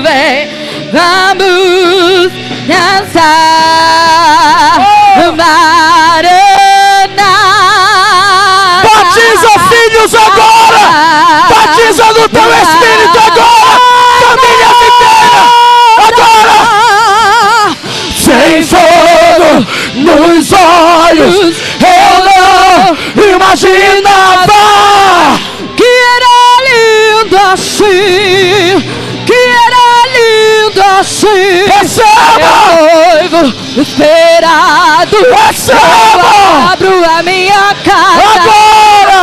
vem, vamos dançar, Maranata. Batiza filhos agora, batiza no teu espírito agora, família inteira, agora. Sem fogo nos olhos, eu não imaginava que era lindo assim, que era lindo assim. Receba! Noivo esperado, receba! Eu abro a minha casa agora.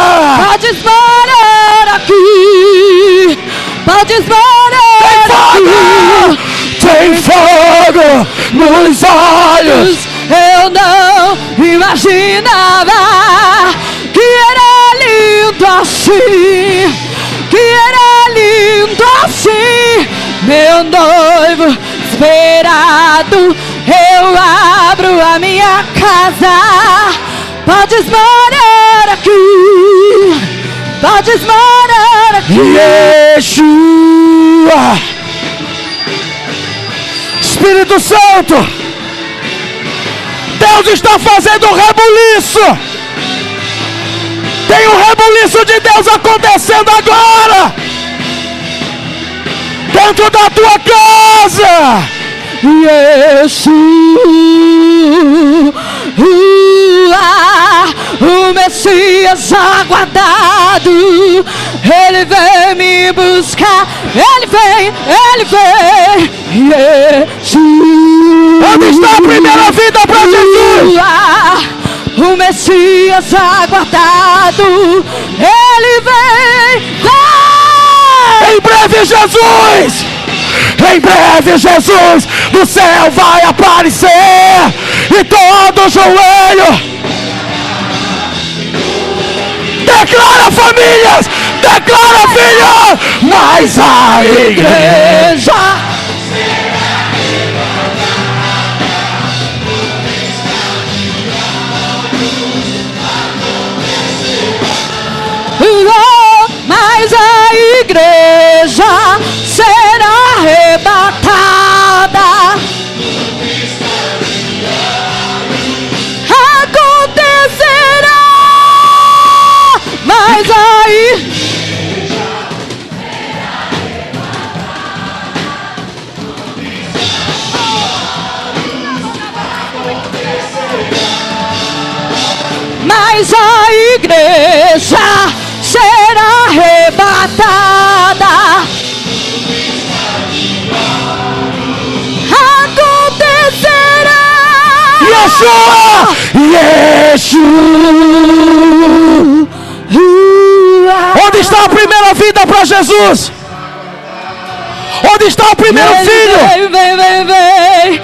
Podes morar aqui, podes morar aqui. Tem fogo nos olhos, eu não imaginava que era lindo assim, que era lindo assim. Meu noivo esperado, eu abro a minha casa. Podes morar aqui, podes morar aqui. Yeshua, Espírito Santo, Deus está fazendo um rebuliço. Tem um rebuliço de Deus acontecendo agora, dentro da tua casa. Yeshua, o Messias aguardado, ele vem me buscar, ele vem, Yeshua. Onde está a primeira vida para Jesus? O Messias aguardado, ele vem, em breve Jesus, em breve Jesus do céu vai aparecer, e todo joelho, declara famílias, declara filhos, mas a igreja mas a igreja será arrebatada. Acontecerá, mas aí mas a igreja será arrebatada. Acontecerá. Yeshua. Onde está a primeira vida para Jesus? Onde está o primeiro filho? Vem.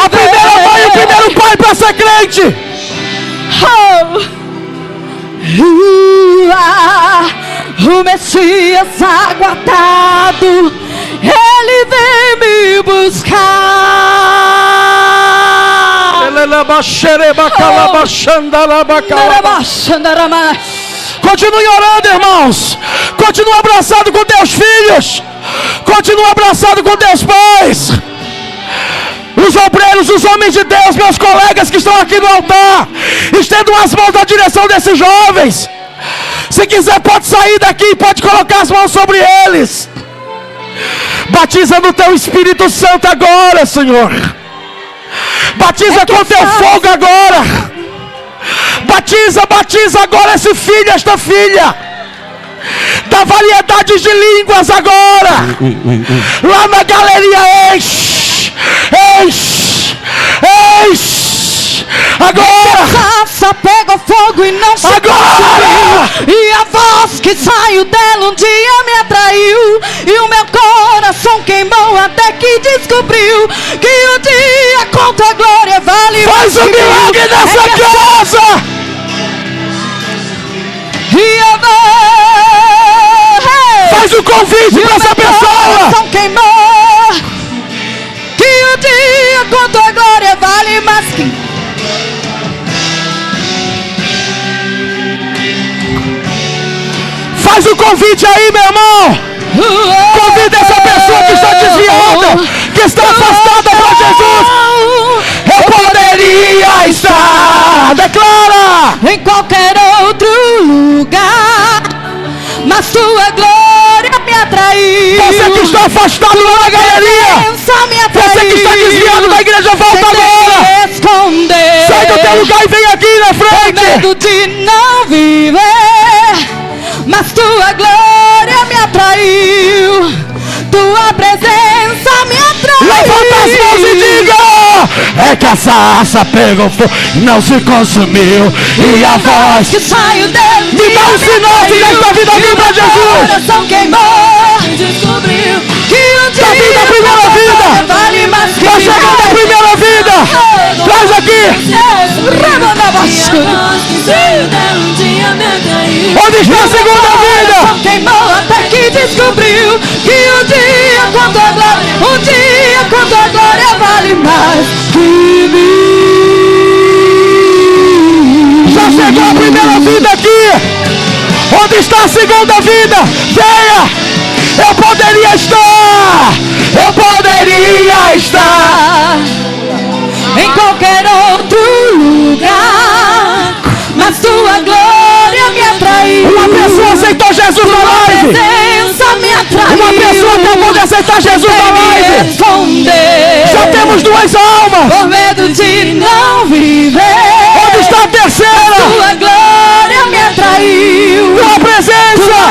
A primeira mãe e o primeiro pai para ser crente. O Messias aguardado, ele vem me buscar. Continue orando, irmãos. Continue abraçado com teus filhos. Continue abraçado com teus pais. Os obreiros, os homens de Deus, meus colegas que estão aqui no altar, estendam as mãos na direção desses jovens. Se quiser pode sair daqui, pode colocar as mãos sobre eles. Batiza no teu Espírito Santo agora, Senhor. Batiza com teu fogo agora. Batiza agora esse filho, esta filha. Dá variedades de línguas agora. Lá na galeria enche. Agora raça pega fogo e não se consumiu. E a voz que saiu dela um dia me atraiu. E o meu coração queimou até que descobriu que um dia com tua glória vale mais. Faz um milagre nessa casa. E a voz, faz um convite para essa pessoa. O meu coração queimou. Que um dia com tua glória vale mais que... Faz o convite aí, meu irmão. Convida essa pessoa que está desviada, que está afastada para Jesus. Eu poderia estar, declara, em qualquer outro lugar, mas tua glória me atraiu. Você que está afastado lá na galeria, você que está desviado da igreja, volta agora. Sai do teu lugar e vem aqui na frente. Com medo de não viver, mas tua glória me atraiu. Tua presença me atraiu. Levanta as mãos e diga: é que a sarça pegou fogo e não se consumiu. E a voz que saiu dele me dá um sinal de desta vida aqui pra Jesus. O coração queimou, descobriu que um dia tá vindo a primeira vida. Vale mais que tá chegando a primeira vida. Traz aqui. Onde está a segunda vida? Queimou até que descobriu que um dia com tua glória, vale mais que mim. Já chegou a primeira vida aqui. Onde está a segunda vida? Venha. Eu poderia estar em qualquer outro lugar, mas tua glória me atraiu. Uma pessoa aceitou Jesus na live. Me atraiu. Uma pessoa acabou de aceitar Jesus na live. Já temos 2 almas. Por medo de não viver. Onde está a terceira? Tua glória me atraiu. Tua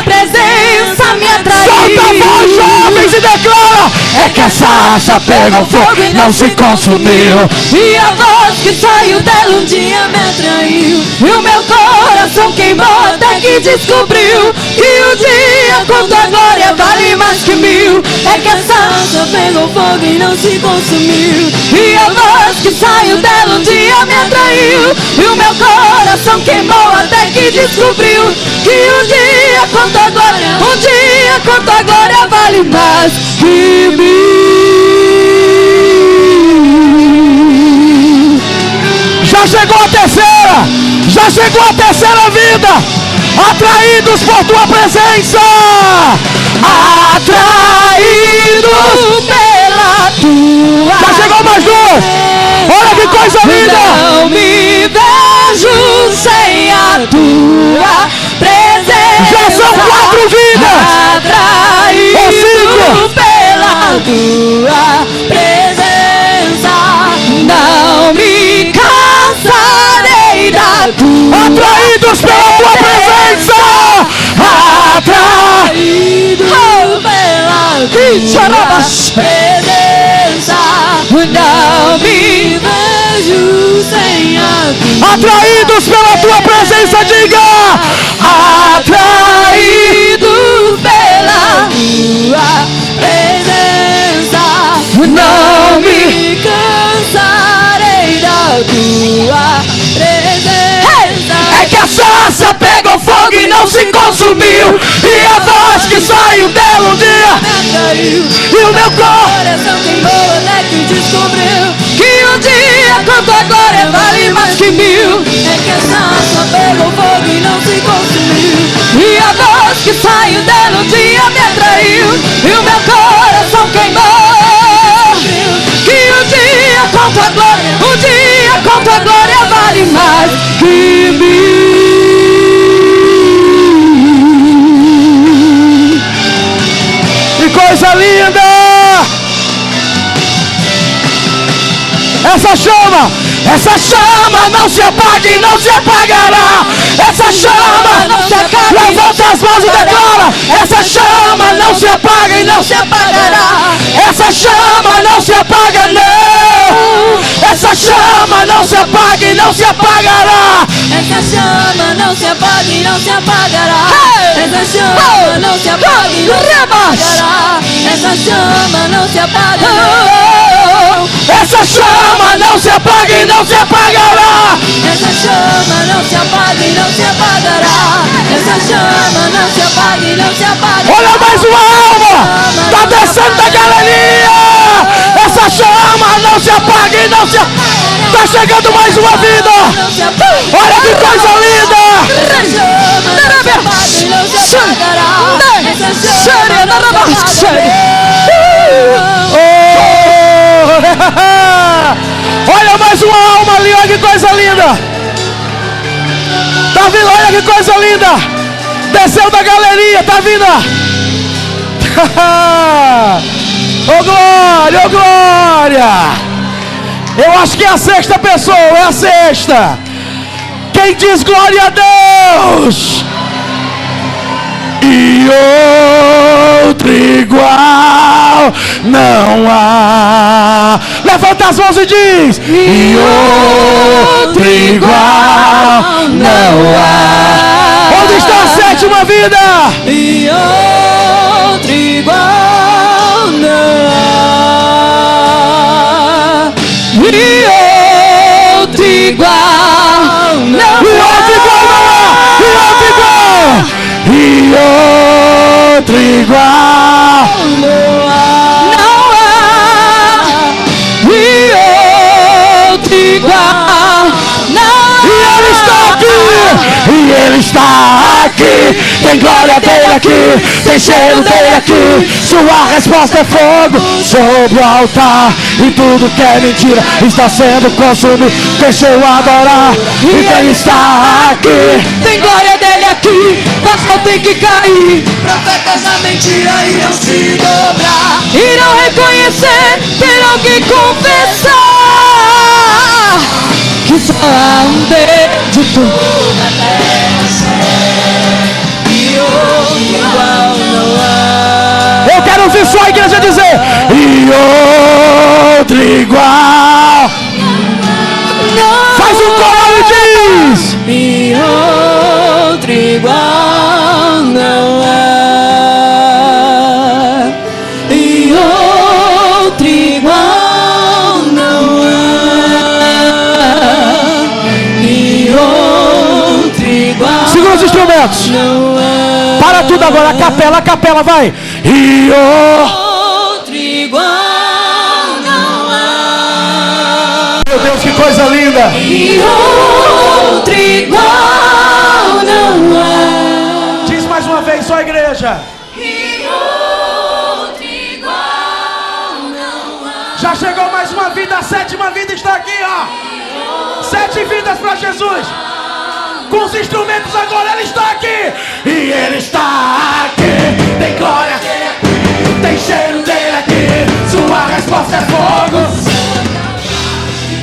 presença me atraiu. Solta a voz, jovens, e declara: é que a sarça pegou fogo e não se consumiu. E a voz que saiu dela um dia me atraiu. E o meu coração queimou até que descobriu que um dia com tua glória vale mais que 1000. É que a sarça pegou fogo e não se consumiu. E a voz que saiu dela um dia me atraiu. E o meu coração queimou até que descobriu que um dia com tua glória, vale mais que 1000. Já chegou a terceira. Já chegou a terceira vida. Atraídos por tua presença. Atraídos pela tua. Já chegou mais 2. Olha que coisa linda. Não me vejo sem a tua presença. Já são 4 vidas. Atraído pela tua presença. Não me cansarei da tua. Atraídos pela tua presença. Atraídos pela presença. Não me vejo sem a tua. Atraídos pela tua presença, diga. Atraídos pela tua presença. Não me cansarei da tua presença. É que a sarça pegou fogo e não se consumiu, e a voz que saiu dela um dia Caiu. e o meu Coração queimou até que descobriu que um dia com tua glória vale mais que mil. É que a sarça pegou fogo e não se consumiu, e a voz que saiu dela um dia me atraiu, e o meu coração queimou. Que um dia com tua glória, um dia com tua glória vale mais que mil. Que coisa linda! Essa chama não se apaga e não se apagará. Essa chama não se apaga, levanta as mãos e declara. Essa chama não se apaga e não se apagará. Essa chama não se apaga, não. Essa chama não se apaga e não se apagará. Essa chama não se apaga e não se apagará. Essa chama não se apaga e não se apagará. Essa chama não se apaga, não. Essa chama não se apaga e não se apagará. Essa chama não se apaga e não se apagará. Essa chama não se apaga e não se apagará. Olha mais uma alma, tá descendo da galeria. Essa chama não se apaga e não se apaga. Tá chegando mais uma vida. Olha que coisa linda. Essa chama não se apaga e não se apagará. Essa chama não se apaga. Olha mais uma alma ali, olha que coisa linda. Tá vindo, olha que coisa linda. Desceu da galeria, tá vindo. Ô glória, ô glória. Eu acho que é a sexta pessoa, é a sexta. Quem diz glória a Deus? E outro igual não há. Levanta as mãos e diz: e outro igual não há. Onde está a sétima vida? E outro igual não há. E outro igual não há. E outro igual não há. E outro igual Não há. E outro igual não há. E ele está aqui, e ele está aqui. Tem glória dele aqui, tem cheiro dele aqui. Sua resposta é fogo sobre o altar. E tudo que é mentira está sendo consumido. Deixa eu adorar. E quem está aqui, Tem glória dele aqui, mas só tem que cair. Profetas da mentira irão se dobrar, irão reconhecer, terão que confessar que só há um Deus de tudo na terra. E outro igual não há. eu quero ouvir só a igreja dizer: e outro igual. Faz um coral e diz: E outro igual não há. E outro igual não há. E outro igual segura os instrumentos. não há. Para tudo agora, a capela, vai. E Outro igual não há. meu Deus, que coisa linda. E outro igual não há. Diz mais uma vez, só a igreja. E outro igual não há. Já chegou mais uma vida, a sétima vida está aqui, ó. 7 vidas para Jesus. Com os instrumentos agora ele está aqui. E ele está aqui. Tem glória, tem cheiro dele aqui. Sua resposta é fogo.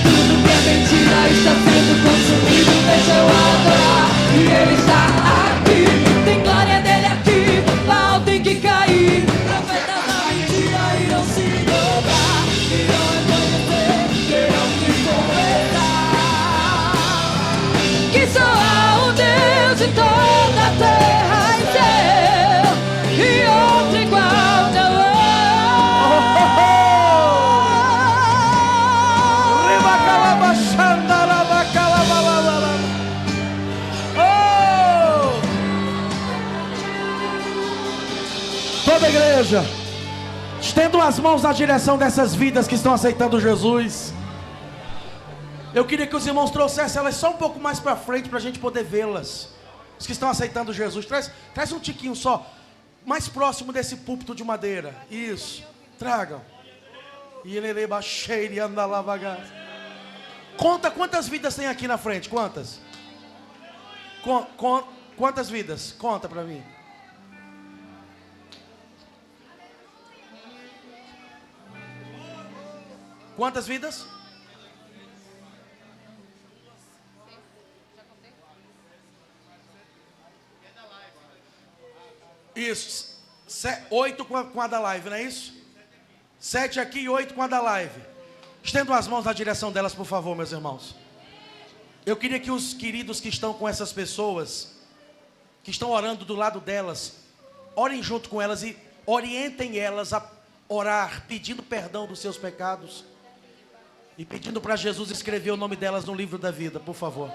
Tudo que é mentira está sendo consumido. Deixa eu adorar. E ele está aqui. Tem glória dele aqui. Pau tem que cair. Profetas da igreja. Estendo as mãos na direção dessas vidas que estão aceitando Jesus. Eu queria que os irmãos trouxessem elas só um pouco mais para frente para a gente poder vê-las. Os que estão aceitando Jesus. Traz um tiquinho só. Mais próximo desse púlpito de madeira. Isso. Tragam. Conta quantas vidas tem aqui na frente. Quantas? Quantas vidas? Conta para mim. Quantas vidas? Isso. 8 com a da live, não é isso? 7 aqui e 8 com a da live. Estendo as mãos na direção delas, por favor, meus irmãos. Eu queria que os queridos que estão com essas pessoas, que estão orando do lado delas, orem junto com elas e orientem elas a orar, pedindo perdão dos seus pecados e pedindo para Jesus escrever o nome delas no livro da vida, por favor.